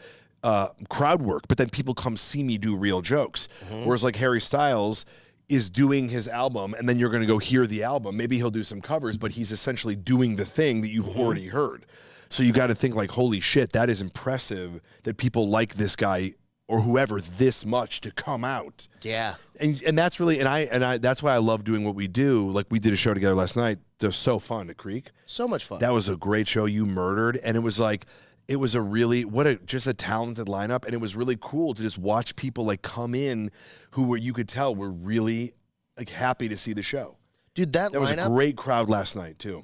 crowd work, but then people come see me do real jokes. Whereas like Harry Styles is doing his album and then you're going to go hear the album. Maybe he'll do some covers, but he's essentially doing the thing that you've already heard. So you got to think like, holy shit, that is impressive that people like this guy or whoever this much to come out. Yeah. And that's really, and I that's why I love doing what we do. Like we did a show together last night. It was so fun at Creek. So much fun. That was a great show. You murdered. And it was like, it was a really, just a talented lineup. And it was really cool to just watch people like come in who were, you could tell were really like happy to see the show. Dude, that was a lineup, great crowd last night too.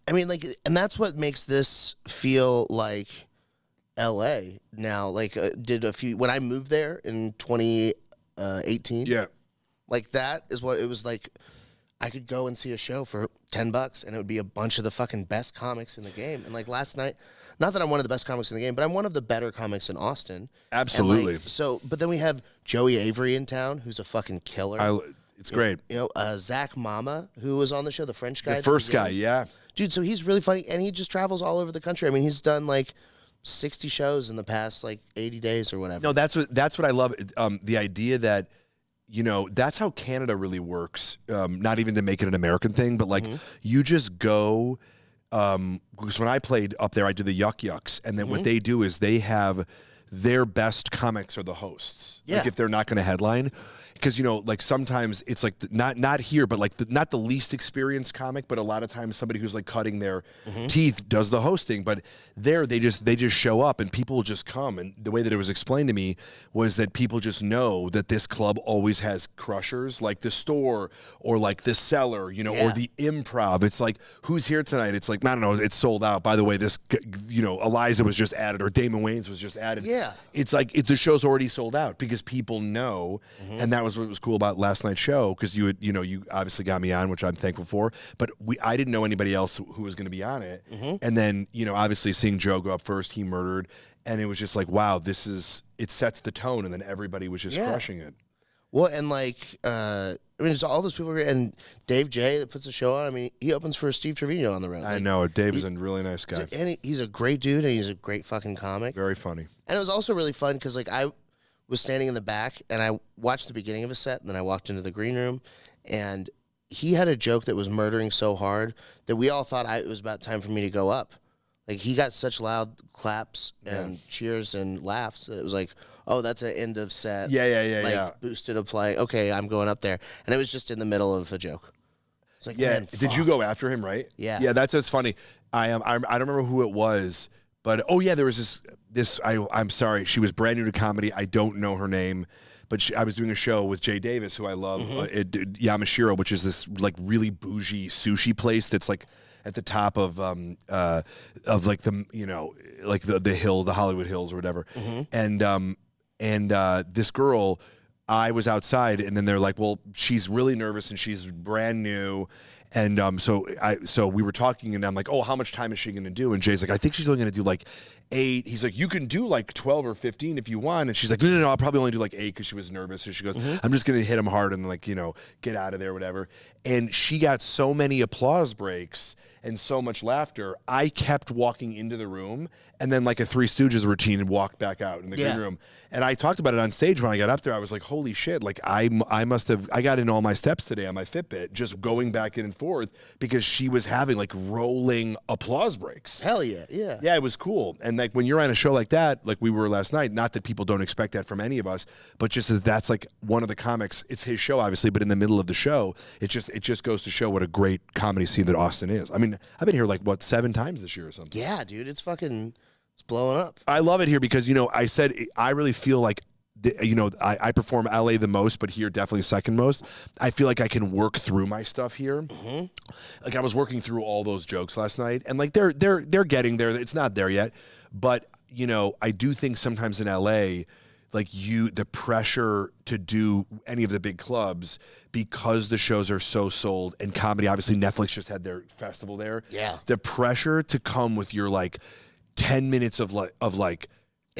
I mean, like, and that's what makes this feel like LA now. Like, when I moved there in 2018. Yeah. Like, that is what it was like. I could go and see a show for $10 and it would be a bunch of the fucking best comics in the game. And like last night, not that I'm one of the best comics in the game, but I'm one of the better comics in Austin. Absolutely. And like, but then we have Joey Avery in town, who's a fucking killer. It's great. You know, Zach Mama, who was on the show, the French guy. The first guy, yeah. Dude, so he's really funny, and he just travels all over the country. I mean, he's done like 60 shows in the past like 80 days or whatever. No, that's what I love. The idea that, you know, that's how Canada really works. Not even to make it an American thing, but like you just go. Because when I played up there, I did the Yuck Yucks, and then what they do is they have their best comics are the hosts. Yeah. Like if they're not going to headline. Because, you know, like sometimes it's like not here, but like not the least experienced comic, but a lot of times somebody who's like cutting their teeth does the hosting. But there they just show up and people will just come. And the way that it was explained to me was that people just know that this club always has crushers, like the store or like the cellar, you know, or the Improv. It's like, who's here tonight? It's like, I don't know, it's sold out. By the way, this, you know, Eliza was just added or Damon Wayans was just added. Yeah. It's like the show's already sold out because people know, and that was what was cool about last night's show because you obviously got me on, which I'm thankful for. But I didn't know anybody else who was going to be on it, and then obviously seeing Joe go up first, he murdered, and it was just like, wow, it sets the tone, and then everybody was just crushing it. Well, and like, I mean, it's all those people are great. And Dave J that puts the show on. I mean, he opens for Steve Trevino on the road. I know. Dave is a really nice guy. And he's a great dude, and he's a great fucking comic. Very funny. And it was also really fun because like I was standing in the back and I watched the beginning of a set and then I walked into the green room and he had a joke that was murdering so hard that we all thought it was about time for me to go up. Like he got such loud claps and cheers and laughs that it was like, oh, that's an end of set. Like boosted up like, okay, I'm going up there. And it was just in the middle of a joke. It's like, man, did you go after him, right? Yeah. Yeah, that's what's funny. I don't remember who it was, but there was this I'm sorry, she was brand new to comedy. I don't know her name, but I was doing a show with Jay Davis, who I love, Yamashiro, which is this like really bougie sushi place that's like at the top of like the like the hill, the Hollywood Hills or whatever, and this girl. I was outside, and then they're like, well, she's really nervous, and she's brand new, And so we were talking, and I'm like, oh, how much time is she going to do? And Jay's like, I think she's only going to do like 8. He's like, you can do like 12 or 15 if you want. And she's like, no, I'll probably only do like 8 because she was nervous. So she goes, I'm just going to hit him hard and like, get out of there, whatever. And she got so many applause breaks and so much laughter. I kept walking into the room and then like a Three Stooges routine and walked back out in the green room. And I talked about it on stage when I got up there. I was like, holy shit, like I got in all my steps today on my Fitbit just going back in and forth because she was having like rolling applause breaks. Hell yeah, yeah. Yeah, it was cool. And like when you're on a show like that, like we were last night, not that people don't expect that from any of us, but just that that's like one of the comics. It's his show, obviously, but in the middle of the show, it just goes to show what a great comedy scene that Austin is. I mean, I've been here like 7 times this year or something. Yeah, dude, it's blowing up. I love it here because I said I really feel like I perform LA the most, but here definitely second most. I feel like I can work through my stuff here. Like I was working through all those jokes last night, and like they're getting there. It's not there yet, but I do think sometimes in LA, like the pressure to do any of the big clubs because the shows are so sold, and comedy, obviously Netflix just had their festival there. Yeah, the pressure to come with your like 10 minutes of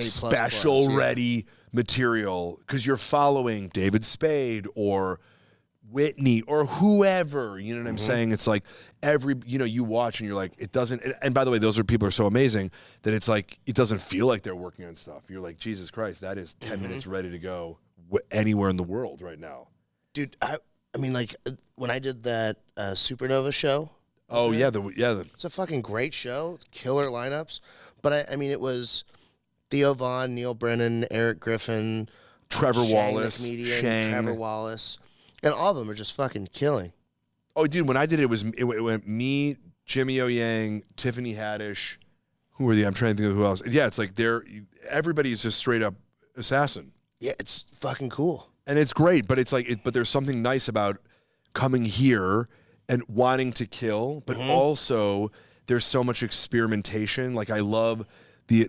special ready material because you're following David Spade or Whitney or whoever, you know what I'm saying? It's like you watch and you're like, it doesn't, and by the way, those people are so amazing that it's like, it doesn't feel like they're working on stuff. You're like, Jesus Christ, that is 10 minutes ready to go anywhere in the world right now. Dude, I mean, like when I did that Supernova show. Oh yeah, it's a fucking great show, killer lineups. But I mean, it was Theo Vaughn, Neil Brennan, Eric Griffin, Trevor Shang, Wallace, the comedian, Trevor Wallace, and all of them are just fucking killing. Oh, dude, when I did it, it went me, Jimmy O Yang, Tiffany Haddish. Who are the? I'm trying to think of who else. Yeah, it's like everybody's just straight up assassin. Yeah, it's fucking cool, and it's great. But it's like, but there's something nice about coming here and wanting to kill, but also there's so much experimentation. Like I love the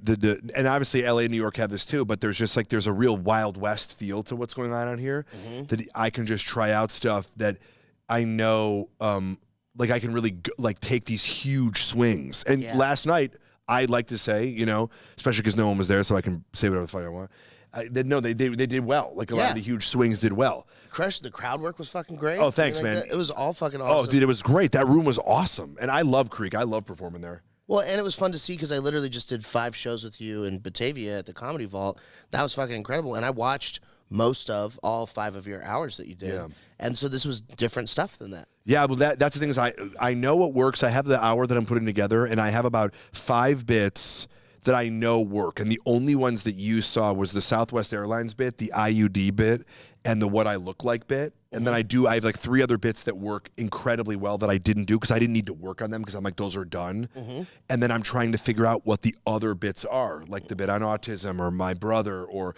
and obviously LA and New York have this too, but there's just like there's a real Wild West feel to what's going on out here that I can just try out stuff that I know like I can really like take these huge swings. And last night I'd like to say, especially because no one was there, so I can say whatever the fuck I want. They did well. Like a lot of the huge swings did well. The crowd work was fucking great. Oh, thanks, man. It was all fucking awesome. Oh, dude, it was great. That room was awesome. And I love Creek. I love performing there. Well, and it was fun to see because I literally just did 5 shows with you in Batavia at the Comedy Vault. That was fucking incredible. And I watched most of all 5 of your hours that you did. Yeah. And so this was different stuff than that. Yeah, well, that's the thing is I know what works. I have the hour that I'm putting together, and I have about 5 bits that I know work. And the only ones that you saw was the Southwest Airlines bit, the IUD bit, and the What I Look Like bit. And then I have like 3 other bits that work incredibly well that I didn't do because I didn't need to work on them because I'm like, those are done. And then I'm trying to figure out what the other bits are, like the bit on autism or my brother or,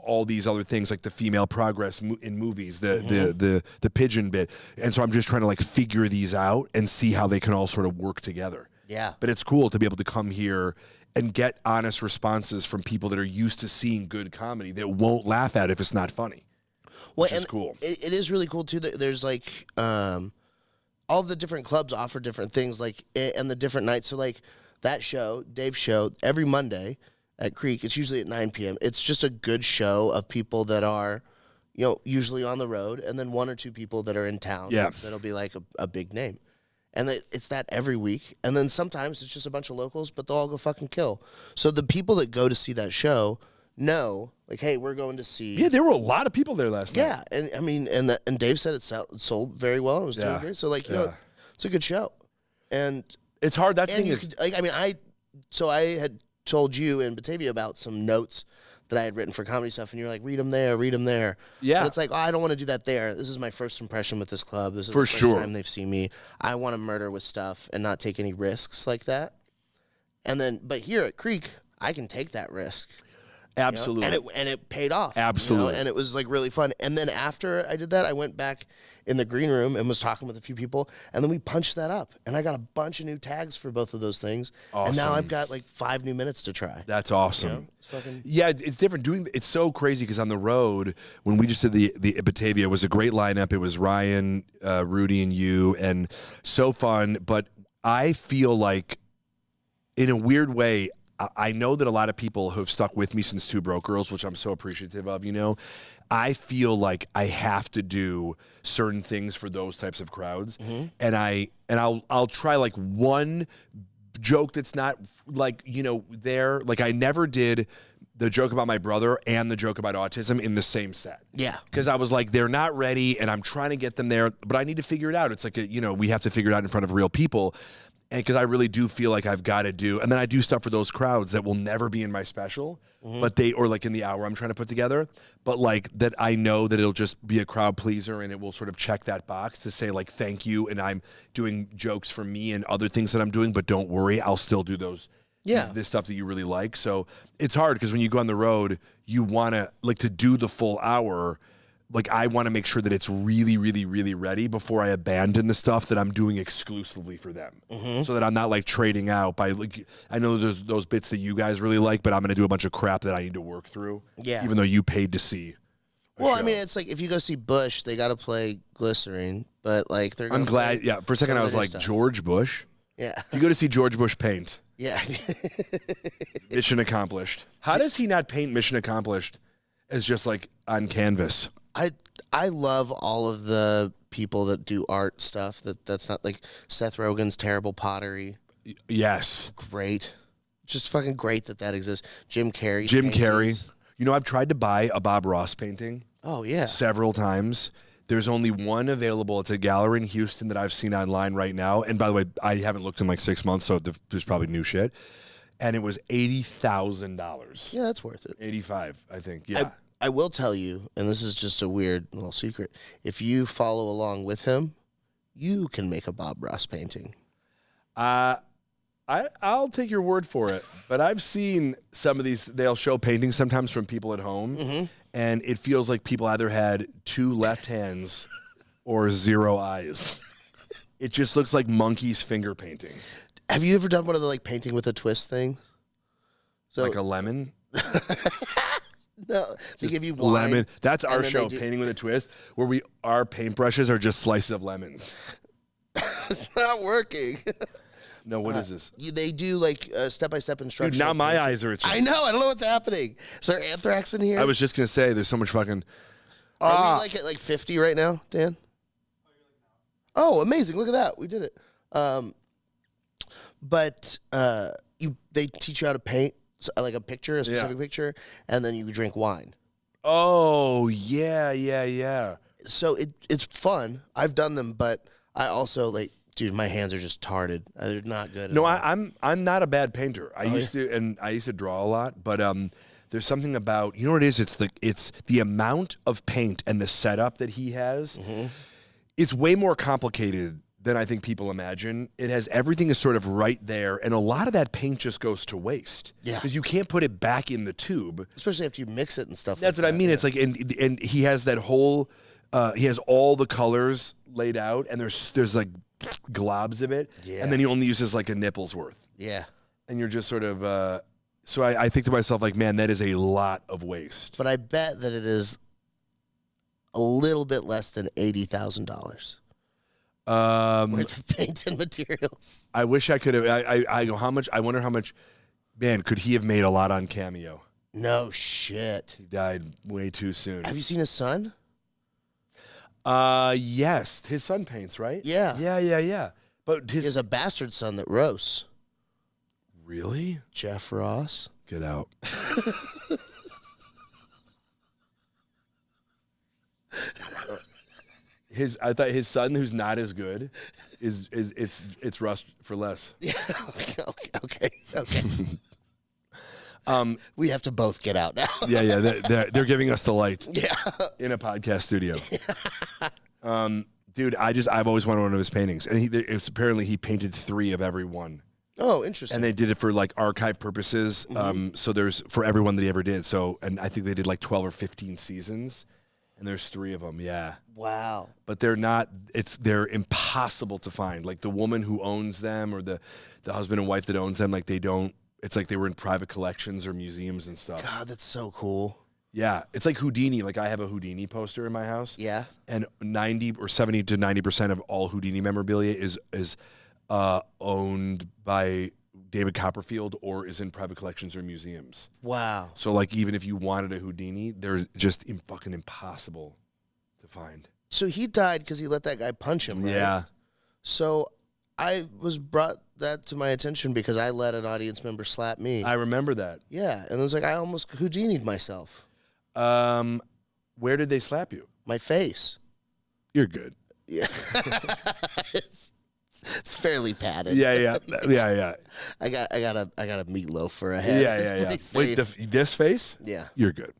all these other things like the female progress in movies, the pigeon bit. And so I'm just trying to like figure these out and see how they can all sort of work together. Yeah. But it's cool to be able to come here and get honest responses from people that are used to seeing good comedy that won't laugh at it if it's not funny. Which is cool. It is really cool too that there's like all the different clubs offer different things like and the different nights. So like that show, Dave's show, every Monday at Creek, it's usually at 9 p.m. It's just a good show of people that are, usually on the road, and then 1 or 2 people that are in town. Yeah. That'll be like a big name. And it's that every week. And then sometimes it's just a bunch of locals, but they'll all go fucking kill. So the people that go to see that show know, like, hey, we're going to see. Yeah, there were a lot of people there last night. Yeah, and I mean, and Dave said it sold very well. It was doing great. So like, it's a good show. And it's hard. That's the thing is, I had told you in Batavia about some notes that I had written for comedy stuff, and you're like, read them there. Yeah. And it's like, I don't want to do that there. This is my first impression with this club. This is for the first sure time they've seen me. I want to murder with stuff and not take any risks like that. And then, but here at Creek, I can take that risk. Absolutely. And it paid off. Absolutely. And it was like really fun. And then after I did that, I went back in the green room and was talking with a few people, and then we punched that up, and I got a bunch of new tags for both of those things. And now Awesome. I've got like 5 new minutes to try. That's awesome. It's fucking Yeah, it's different. It's so crazy because on the road, when we just did the Batavia, it was a great lineup. It was Ryan, Rudy, and you, and so fun. But I feel like, in a weird way, I know that a lot of people who have stuck with me since Two Broke Girls, which I'm so appreciative of, I feel like I have to do certain things for those types of crowds. And I'll try like one joke that's not like, there. Like I never did the joke about my brother and the joke about autism in the same set. Yeah. Because I was like, they're not ready and I'm trying to get them there, but I need to figure it out. It's like, we have to figure it out in front of real people. And because I really do feel like I've got to do, and then I do stuff for those crowds that will never be in my special, but or like in the hour I'm trying to put together, but like that I know that it'll just be a crowd pleaser and it will sort of check that box to say like, thank you. And I'm doing jokes for me and other things that I'm doing, but don't worry, I'll still do those. Yeah. This stuff that you really like. So it's hard because when you go on the road, you want to like to do the full hour. Like I want to make sure that it's really, really, really ready before I abandon the stuff that I'm doing exclusively for them, so that I'm not like trading out by like I know there's those bits that you guys really like, but I'm going to do a bunch of crap that I need to work through. Yeah. Even though you paid to see. Well, I mean, it's like if you go see Bush, they got to play Glycerine, but like they're. I'm glad. Play Yeah. For a second, I was like stuff. George Bush. Yeah. You go to see George Bush paint. Yeah. Mission accomplished. How does he not paint Mission Accomplished as just like on canvas? I love all of the people that do art stuff. That's not like Seth Rogen's terrible pottery. Yes. Great. Just fucking great that exists. Jim Carrey. Jim Carrey. I've tried to buy a Bob Ross painting. Oh, yeah. Several times. There's only one available. It's a gallery in Houston that I've seen online right now. And by the way, I haven't looked in like 6 months, so there's probably new shit. And it was $80,000. Yeah, that's worth it. 85, I think. Yeah. I will tell you, and this is just a weird little secret, if you follow along with him, you can make a Bob Ross painting. I'll take your word for it. But I've seen some of these, they'll show paintings sometimes from people at home, and it feels like people either had 2 left hands or 0 eyes. It just looks like monkey's finger painting. Have you ever done one of the like painting with a twist thing? So, Like a lemon? No, they give you wine. Lemon. That's our then show, they do- Painting with a Twist, where our paintbrushes are just slices of lemons. It's not working. No, what is this? They do like step-by-step instructions. Dude, now my eyes are itching. I know. I don't know what's happening. Is there anthrax in here? I was just going to say, there's so much fucking... Are we like at like 50 right now, Dan? Oh, amazing. Look at that. We did it. But they teach you how to paint like a picture, a specific picture, and then you drink wine. Oh, yeah. So it's fun. I've done them, but I also like, dude, my hands are just tarted. They're not good. No, I'm not a bad painter. I used to draw a lot, but there's something about, you know what it is? It's the amount of paint and the setup that he has. It's way more complicated than I think people imagine. Everything is sort of right there, and a lot of that paint just goes to waste. Yeah. Because you can't put it back in the tube. Especially after you mix it and stuff. That's what I mean. Yeah. It's like, and he has that whole, he has all the colors laid out, and there's like globs of it, and then he only uses like a nipple's worth. Yeah. And you're just sort of, so I think to myself, like, man, that is a lot of waste. But I bet that it is a little bit less than $80,000 worth of paint and materials. I wish I could have. I go, how much? I wonder how much. Man, could he have made a lot on Cameo? No shit. He died way too soon. Have you seen his son? Yes, his son paints, right? Yeah. Yeah. But He has a bastard son that roasts. Really? Jeff Ross. Get out. I thought his son, who's not as good, it's Rust for less. Yeah. Okay. We have to both get out now. Yeah. They're giving us the light. Yeah. In a podcast studio. Dude, I've always wanted one of his paintings, and apparently he painted 3 of every one. Oh, interesting. And they did it for like archive purposes. So there's for everyone that he ever did. So, and I think they did like 12 or 15 seasons, and there's 3 of them. Yeah. Wow. But they're impossible to find. Like the woman who owns them or the husband and wife that owns them, like it's like they were in private collections or museums and stuff. God, that's so cool. Yeah. It's like Houdini. Like I have a Houdini poster in my house. Yeah. And 90 or 70 to 90% of all Houdini memorabilia is owned by David Copperfield or is in private collections or museums. Wow. So like even if you wanted a Houdini, they're just fucking impossible to find. So he died because he let that guy punch him, right? Yeah. So I was brought that to my attention because I let an audience member slap me. I remember that. Yeah, and it was like I almost Houdini'd myself. Where did they slap you? My face. You're good. Yeah. it's fairly padded. Yeah. I got a meatloaf for a head. Yeah. It's pretty Wait, safe. this face? Yeah. You're good.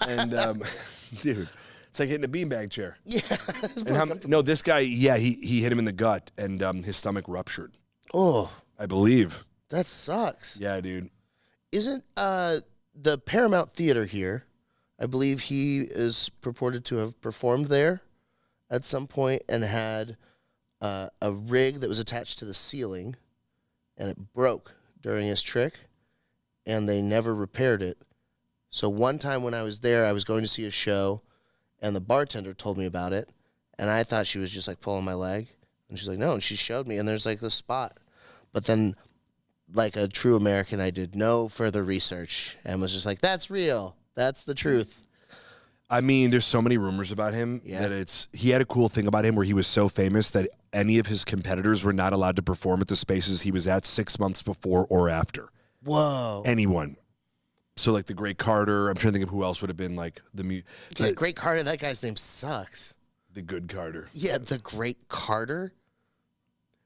And dude, it's like hitting a beanbag chair. Yeah. No, this guy, yeah, he hit him in the gut and his stomach ruptured. Oh, I believe. that sucks. Yeah, dude. Isn't the Paramount Theater here? I believe he is purported to have performed there at some point and had a rig that was attached to the ceiling, and it broke during his trick, and they never repaired it. So one time when I was there, I was going to see a show, and the bartender told me about it, and I thought she was just like pulling my leg, and she's like, no, and she showed me, and there's like this spot. But then, like a true American, I did no further research and was just like, that's real. That's the truth. I mean, there's so many rumors about him that he had a cool thing about him where he was so famous that any of his competitors were not allowed to perform at the spaces he was at 6 months before or after. Whoa. Anyone. So like the Great Carter, I'm trying to think of who else would have been like Yeah, Great Carter, that guy's name sucks. The Good Carter. Yeah, the Great Carter?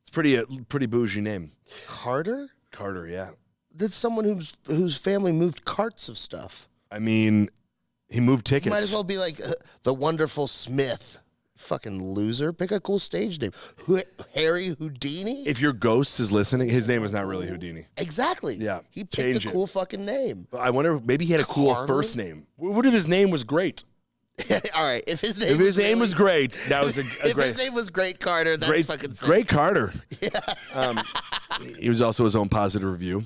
It's pretty bougie name. Carter? Carter, yeah. That's someone whose family moved carts of stuff. I mean, he moved tickets. Might as well be like the Wonderful Smith. Fucking loser. Pick a cool stage name. Harry Houdini? If your ghost is listening, his name was not really Houdini. Exactly. Yeah, He picked change a it. cool fucking name. I wonder, maybe he had a cool Carter? first name. What if his name was great? All right. If his name Was great, that was a if great. his name was Great Carter, that's fucking sick. Great Carter. Yeah. He was also his own positive review.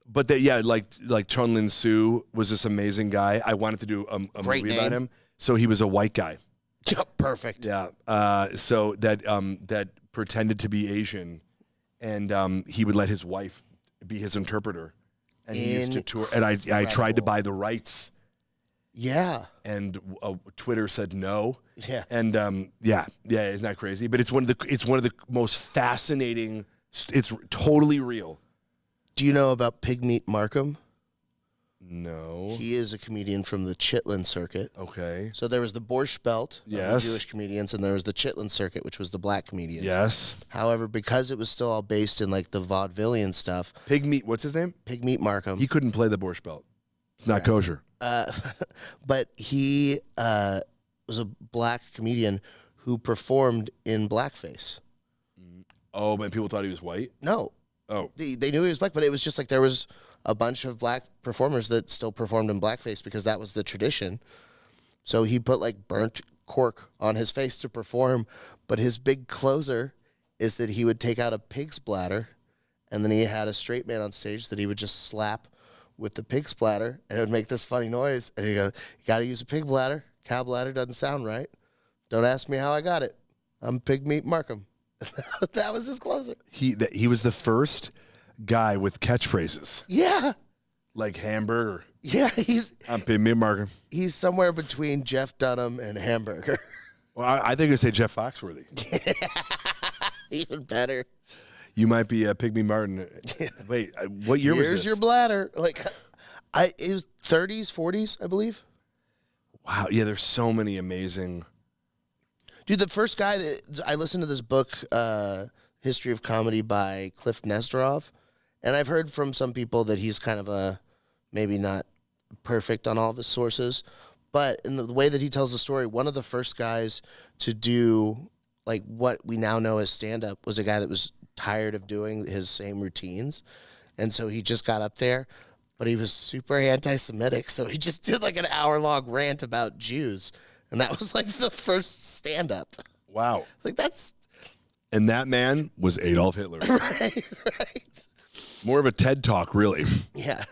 But like Chun Lin Soo was this amazing guy. I wanted to do a Great movie about name. him. So he was a white guy. Yeah, perfect. Yeah. So that pretended to be Asian, and he would let his wife be his interpreter, and he used to tour. And I tried to buy the rights. Yeah. And Twitter said no. Yeah. And yeah, isn't that crazy? But it's one of the most fascinating. It's totally real. Do you know about Pigmeat Markham? No. He is a comedian from the Chitlin circuit. Okay. So there was the Borscht Belt of the Yes. Jewish comedians, and there was the Chitlin circuit, which was the black comedians. Yes. However, because it was still all based in like the vaudevillian stuff, Pigmeat. What's his name? Pigmeat Markham. He couldn't play the Borscht Belt. It's not kosher. But he was a black comedian who performed in blackface. Oh, but people thought he was white. No, Oh. they knew he was black, but it was just like there was a bunch of black performers that still performed in blackface because that was the tradition. So he put like burnt cork on his face to perform, but his big closer is that he would take out a pig's bladder, and then he had a straight man on stage that he would just slap with the pig splatter, and it would make this funny noise. And he'd go, you got to use a pig bladder. Cow bladder doesn't sound right. Don't ask me how I got it. I'm Pigmeat Markham. That was his closer. He was the first guy with catchphrases Yeah. like hamburger. Yeah, I'm Pigmeat Markham. he's somewhere between Jeff Dunham and Hamburger. Well, I think I say Jeff Foxworthy. Even better. You might be Pygmy Martin. Wait, what year was Here's this? your bladder. Like, it was 30s, 40s, I believe. Wow, yeah, there's so many amazing. Dude, the first guy that I listened to this book, History of Comedy by Cliff Nesterov, and I've heard from some people that he's kind of maybe not perfect on all of his sources, but in the way that he tells the story, one of the first guys to do like what we now know as stand-up was a guy that was tired of doing his same routines. And so he just got up there, but he was super anti-Semitic. So he just did like an hour-long rant about Jews. And that was like the first stand-up. Wow. Like that's... And that man was Adolf Hitler. Right. More of a TED Talk, really. Yeah.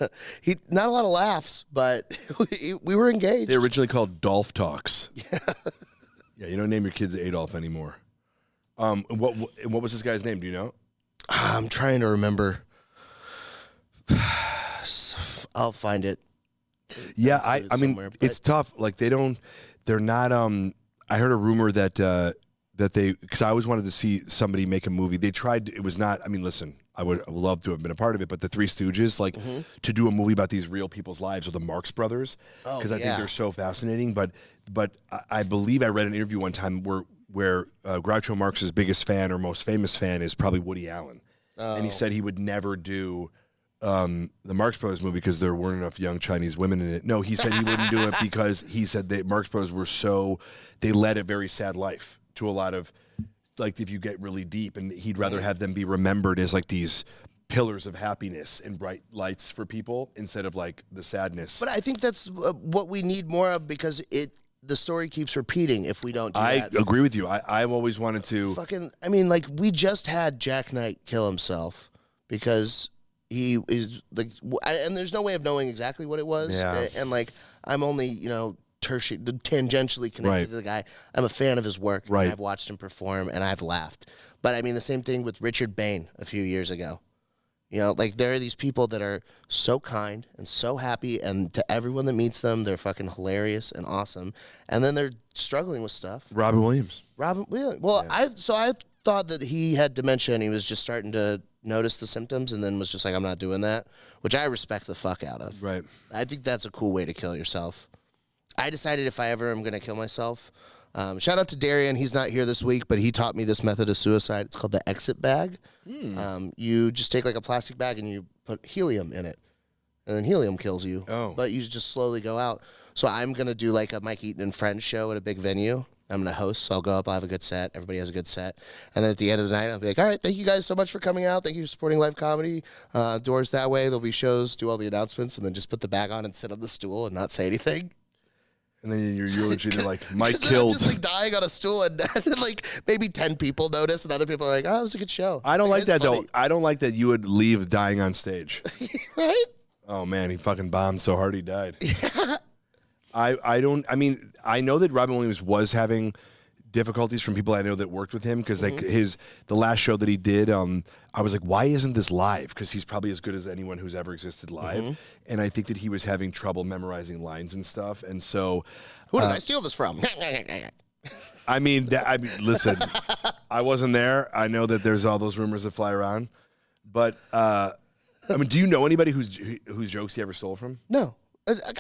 He not a lot of laughs, but we were engaged. They originally called Dolph Talks. Yeah. Yeah, you don't name your kids Adolf anymore. What was this guy's name? Do you know? I'm trying to remember. I'll find it. Yeah, I mean, it's tough. Like they're not. I heard a rumor that they, because I always wanted to see somebody make a movie. They tried. It was not. I mean, listen, I would love to have been a part of it, but the Three Stooges, like to do a movie about these real people's lives, or the Marx Brothers, because I think they're so fascinating. But I believe I read an interview one time where Groucho Marx's biggest fan or most famous fan is probably Woody Allen, and he said he would never do the Marx Brothers movie because there weren't enough young Chinese women in it. No, he said he wouldn't do it because he said that Marx Brothers were they led a very sad life to a lot of, like, if you get really deep, and he'd rather have them be remembered as like these pillars of happiness and bright lights for people instead of like the sadness. But I think that's what we need more of, because the story keeps repeating if we don't do I that. agree with you. I've always wanted to. I mean, like, we just had Jack Knight kill himself because he is like, and there's no way of knowing exactly what it was. Yeah. And like, I'm only, tangentially connected to the guy. I'm a fan of his work. Right. I've watched him perform and I've laughed. But I mean, the same thing with Richard Bain a few years ago. Like, there are these people that are so kind and so happy, and to everyone that meets them, they're fucking hilarious and awesome. And then they're struggling with stuff. Robin Williams. Well, yeah. I thought that he had dementia and he was just starting to notice the symptoms, and then was just like, I'm not doing that, which I respect the fuck out of. Right. I think that's a cool way to kill yourself. I decided if I ever am going to kill myself, shout out to Darian. He's not here this week, but he taught me this method of suicide. It's called the exit bag. You just take like a plastic bag and you put helium in it, and then helium kills you. Oh. But you just slowly go out. So I'm going to do like a Mike Eaton and Friends show at a big venue. I'm going to host, so I'll go up, I'll have a good set. Everybody has a good set. And then at the end of the night, I'll be like, all right, thank you guys so much for coming out. Thank you for supporting live comedy. Doors that way. There'll be shows, do all the announcements, and then just put the bag on and sit on the stool and not say anything. And then in your eulogy, they're like, Mike I'm killed. just like dying on a stool, and like maybe 10 people notice, and other people are like, oh, it was a good show. I don't like that, funny. though. I don't like that you would leave dying on stage. Right? Oh, man, he fucking bombed so hard he died. Yeah. I mean, I know that Robin Williams was having difficulties from people I know that worked with him, because like the last show that he did, I was like, why isn't this live? Because he's probably as good as anyone who's ever existed live. And I think that he was having trouble memorizing lines and stuff. And so, who did I steal this from? I mean, listen, I wasn't there. I know that there's all those rumors that fly around, but I mean, do you know anybody whose jokes he ever stole from? No.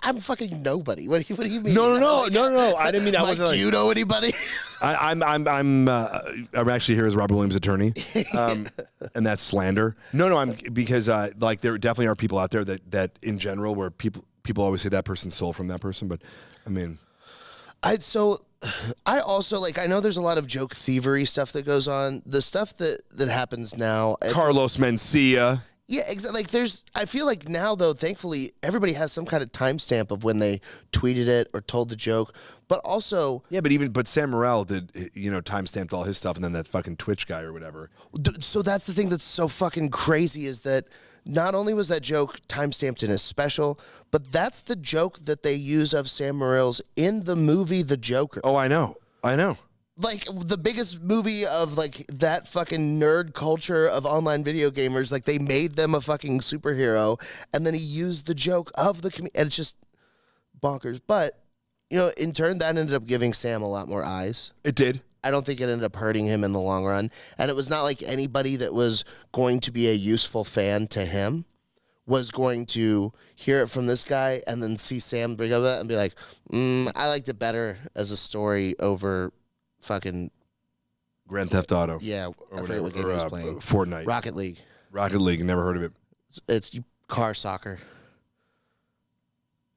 I'm fucking nobody. What do you mean? No. I didn't mean I wasn't. Do you know anybody? I'm actually here as Robert Williams' attorney, and that's slander. No, I'm because like there definitely are people out there that in general where people always say that person stole from that person, but I mean, I also like, I know there's a lot of joke thievery stuff that goes on. The stuff that happens now, Carlos Mencia. Yeah, exactly. Like, I feel like now, though, thankfully, everybody has some kind of timestamp of when they tweeted it or told the joke. But also, yeah, but Sam Morril did, timestamped all his stuff, and then that fucking Twitch guy or whatever. So that's the thing that's so fucking crazy, is that not only was that joke timestamped in his special, but that's the joke that they use of Sam Morril's in the movie The Joker. Oh, I know. Like, the biggest movie of, like, that fucking nerd culture of online video gamers, like, they made them a fucking superhero, and then he used the joke of the and it's just bonkers. But, in turn, that ended up giving Sam a lot more eyes. It did. I don't think it ended up hurting him in the long run. And it was not like anybody that was going to be a useful fan to him was going to hear it from this guy and then see Sam bring up that and be like, I liked it better as a story over fucking Grand Theft Auto. Yeah, I forget what game he was playing. Fortnite. Rocket League. Never heard of it. It's car soccer.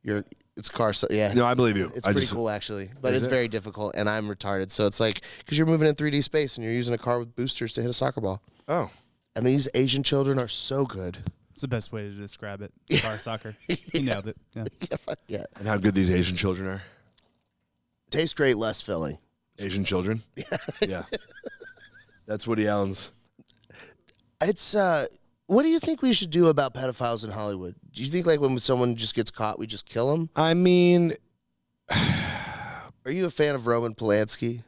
It's car soccer. Yeah. No, I believe you. It's pretty cool, actually. But it's very difficult, and I'm retarded. So it's like, because you're moving in 3D space, and you're using a car with boosters to hit a soccer ball. Oh. And these Asian children are so good. It's the best way to describe it. Bar soccer. You nailed it. Yeah. Yeah, fuck yeah. And how good these Asian children are. Tastes great, less filling. Asian children? Yeah. That's Woody Allen's. It's what do you think we should do about pedophiles in Hollywood? Do you think like when someone just gets caught, we just kill them? I mean, Are you a fan of Roman Polanski?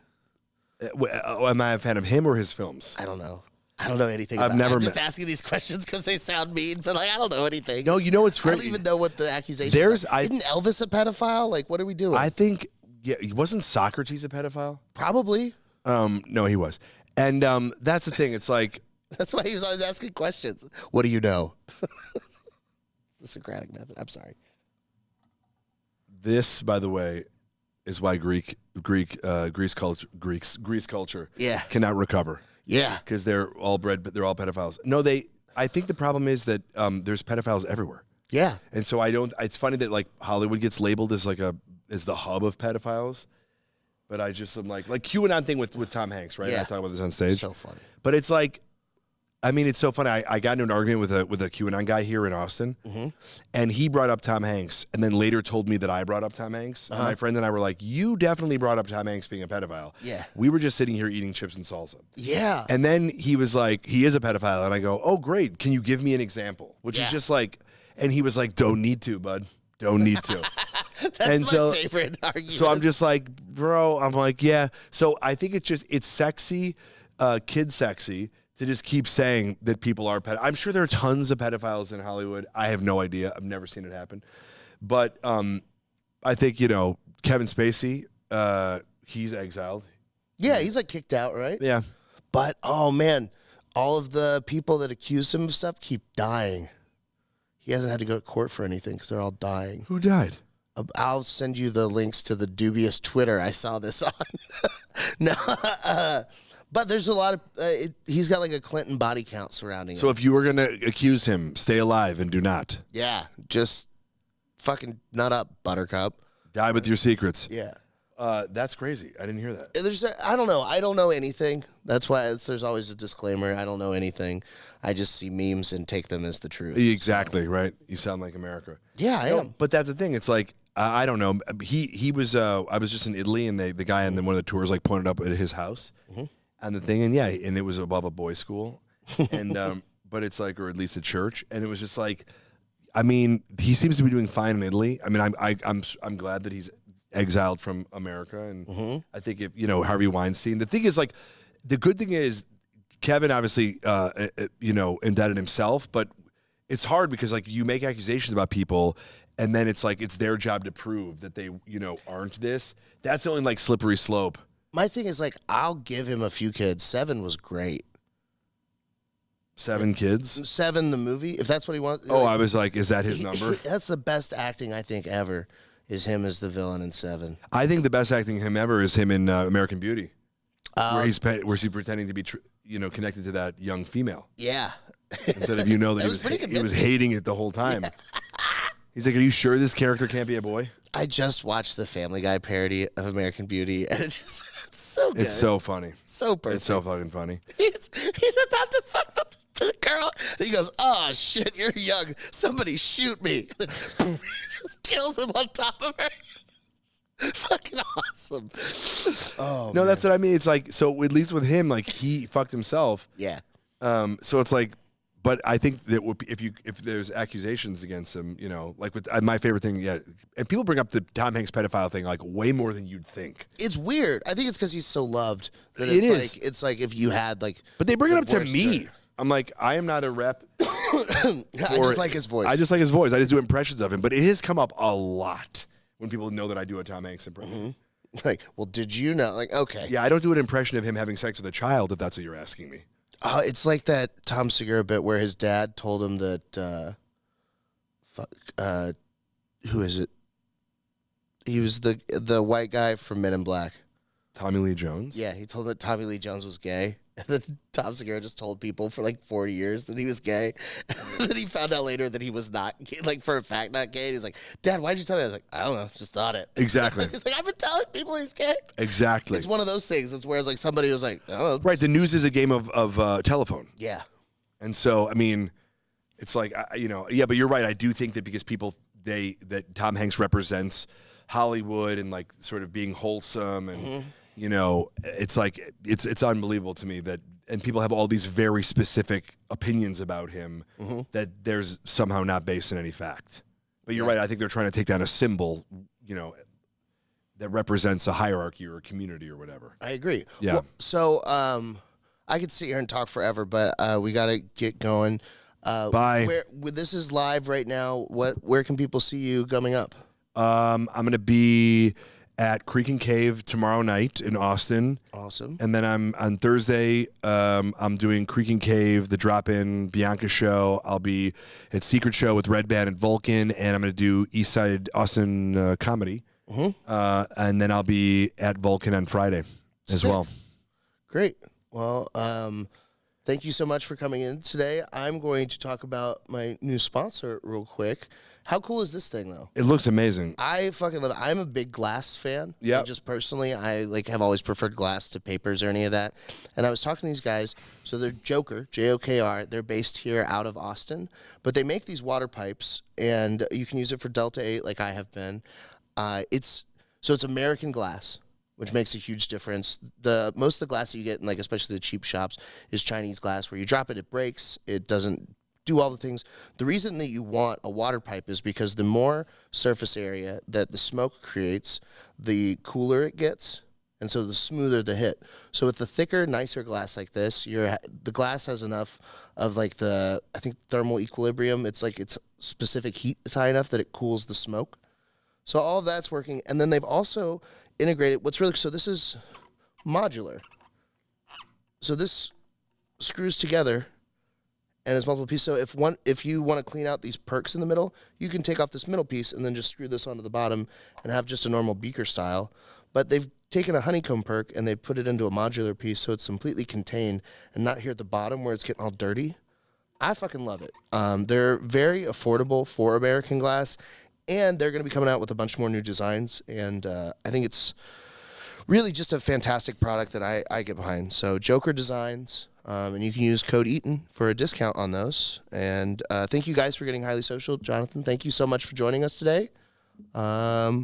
am I a fan of him or his films? I don't know. I don't know anything. I've about never I'm just met- asking these questions because they sound mean, but like I don't know anything. No, you know what's I great? don't even know what the accusation. Isn't Elvis a pedophile? Like, what are we doing? I think, yeah, wasn't Socrates a pedophile? Probably. No, he was. And that's the thing. It's like, That's why he was always asking questions. What do you know? The Socratic method. I'm sorry. this, by the way, is why Greece culture Yeah. cannot recover. Yeah. Because they're all pedophiles. No, I think the problem is that there's pedophiles everywhere. Yeah. And so it's funny that like Hollywood gets labeled as as the hub of pedophiles. But I just am like QAnon thing with Tom Hanks, right? Yeah. I talk about this on stage. So funny. But it's like, I mean, it's so funny. I got into an argument with a QAnon guy here in Austin, and he brought up Tom Hanks, and then later told me that I brought up Tom Hanks. And my friend and I were like, "You definitely brought up Tom Hanks being a pedophile." Yeah. We were just sitting here eating chips and salsa. Yeah. And then he was like, "He is a pedophile," and I go, "Oh, great! Can you give me an example?" Which is just like, and he was like, "Don't need to, bud. Don't need to." That's my favorite argument. So I'm just like, bro, I'm like, yeah. So I think it's sexy, kid sexy, to just keep saying that people are I'm sure there are tons of pedophiles in Hollywood. I have no idea. I've never seen it happen. But I think, Kevin Spacey, he's exiled. Yeah, he's like kicked out, right? Yeah. But oh man, all of the people that accuse him of stuff keep dying. He hasn't had to go to court for anything because they're all dying. Who died? I'll send you the links to the dubious Twitter I saw this on. No, but there's a lot of. He's got like a Clinton body count surrounding him. So if you were going to accuse him, stay alive and do not. Yeah, just fucking nut up, Buttercup. Die with your secrets. Yeah. That's crazy. I didn't hear that. I don't know. I don't know anything. That's why there's always a disclaimer. I don't know anything. I just see memes and take them as the truth. Exactly, right? You sound like America. Yeah, I am. But that's the thing. It's like, I don't know. He was. I was just in Italy, and the guy on one of the tours like pointed up at his house, and the thing, and it was above a boys' school, and but it's like, or at least a church, and it was just like, I mean, he seems to be doing fine in Italy. I mean, I'm glad that he's exiled from America, and I think if Harvey Weinstein. The thing is, like, the good thing is Kevin obviously indicted himself, but it's hard because like you make accusations about people. And then it's like it's their job to prove that they, aren't this. That's the only like slippery slope. My thing is like I'll give him a few kids. 7 was great. 7 kids? 7 the movie, if that's what he wants. Oh, I was like, is that his number? That's the best acting I think ever. Is him as the villain in 7. I think the best acting of him ever is him in American Beauty, where he's pretending to be connected to that young female. Yeah. Instead of that he was hating it the whole time. He's like, are you sure this character can't be a boy? I just watched the Family Guy parody of American Beauty, and it's so good. It's so funny. So perfect. It's so fucking funny. He's about to fuck the girl, and he goes, "Oh shit, you're young. Somebody shoot me!" He just kills him on top of her. Fucking awesome. Oh No, that's what I mean. It's like, so at least with him, like he fucked himself. yeah. So it's like, but I think that if there's accusations against him, like with my favorite thing, and people bring up the Tom Hanks pedophile thing like way more than you'd think. It's weird. I think it's because he's so loved. That It is. It's like if you had like. But they bring it the up to worst me. dirt. I'm like, I am not a rep. I just like his voice. I just like his voice. I just do impressions of him. But it has come up a lot when people know that I do a Tom Hanks impression. like, well, did you know? Like, okay. Yeah, I don't do an impression of him having sex with a child, if that's what you're asking me. It's like that Tom Segura bit where his dad told him that, who is it? He was the white guy from Men in Black. Tommy Lee Jones? Yeah, he told that Tommy Lee Jones was gay. And then Tom Segura just told people for like 40 years that he was gay. And then he found out later that he was not gay, like for a fact not gay. And he's like, Dad, why'd you tell me? I was like, I don't know, just thought it. Exactly. He's like, I've been telling people he's gay. Exactly. It's one of those things. It's where it's like somebody was like, oh. Right, the news is a game of telephone. Yeah. And so, I mean, it's like, yeah, but you're right. I do think that because people, that Tom Hanks represents Hollywood and like sort of being wholesome and, it's like, it's unbelievable to me that, and people have all these very specific opinions about him that there's somehow not based in any fact. But you're right. I think they're trying to take down a symbol, that represents a hierarchy or a community or whatever. I agree. Yeah. Well, so I could sit here and talk forever, but we got to get going. Bye. This is live right now. Where can people see you coming up? I'm going to be at Creek and Cave tomorrow night in Austin. Awesome. And then I'm on Thursday. I'm doing Creek and Cave, the Drop-In Bianca show. I'll be at Secret Show with Red Band and Vulcan, and I'm going to do Eastside Austin comedy. And then I'll be at Vulcan on Friday as well. Great. Well, thank you so much for coming in today. I'm going to talk about my new sponsor real quick. How cool is this thing, though? It looks amazing. I fucking love it. I'm a big glass fan. Yeah. Just personally, I have always preferred glass to papers or any of that. And I was talking to these guys. So they're Joker, Jokr. They're based here out of Austin, but they make these water pipes, and you can use it for Delta 8, like I have been. It's American glass, which makes a huge difference. Most of the glass that you get in, like, especially the cheap shops, is Chinese glass, where you drop it, it breaks, it doesn't do all the things. The reason that you want a water pipe is because the more surface area that the smoke creates, the cooler it gets, and so the smoother the hit. So with the thicker, nicer glass like this, the glass has enough of like thermal equilibrium. It's like its specific heat is high enough that it cools the smoke. So all of that's working, and then they've also integrated. So this is modular. So this screws together, and it's multiple pieces. So if you want to clean out these perks in the middle, you can take off this middle piece and then just screw this onto the bottom and have just a normal beaker style. But they've taken a honeycomb perk and they've put it into a modular piece, so it's completely contained and not here at the bottom where it's getting all dirty. I fucking love it. They're very affordable for American glass. And they're going to be coming out with a bunch more new designs. And I think it's really just a fantastic product that I get behind. So Joker Designs, and you can use code EATON for a discount on those. And thank you guys for getting highly social. Jonathan, thank you so much for joining us today.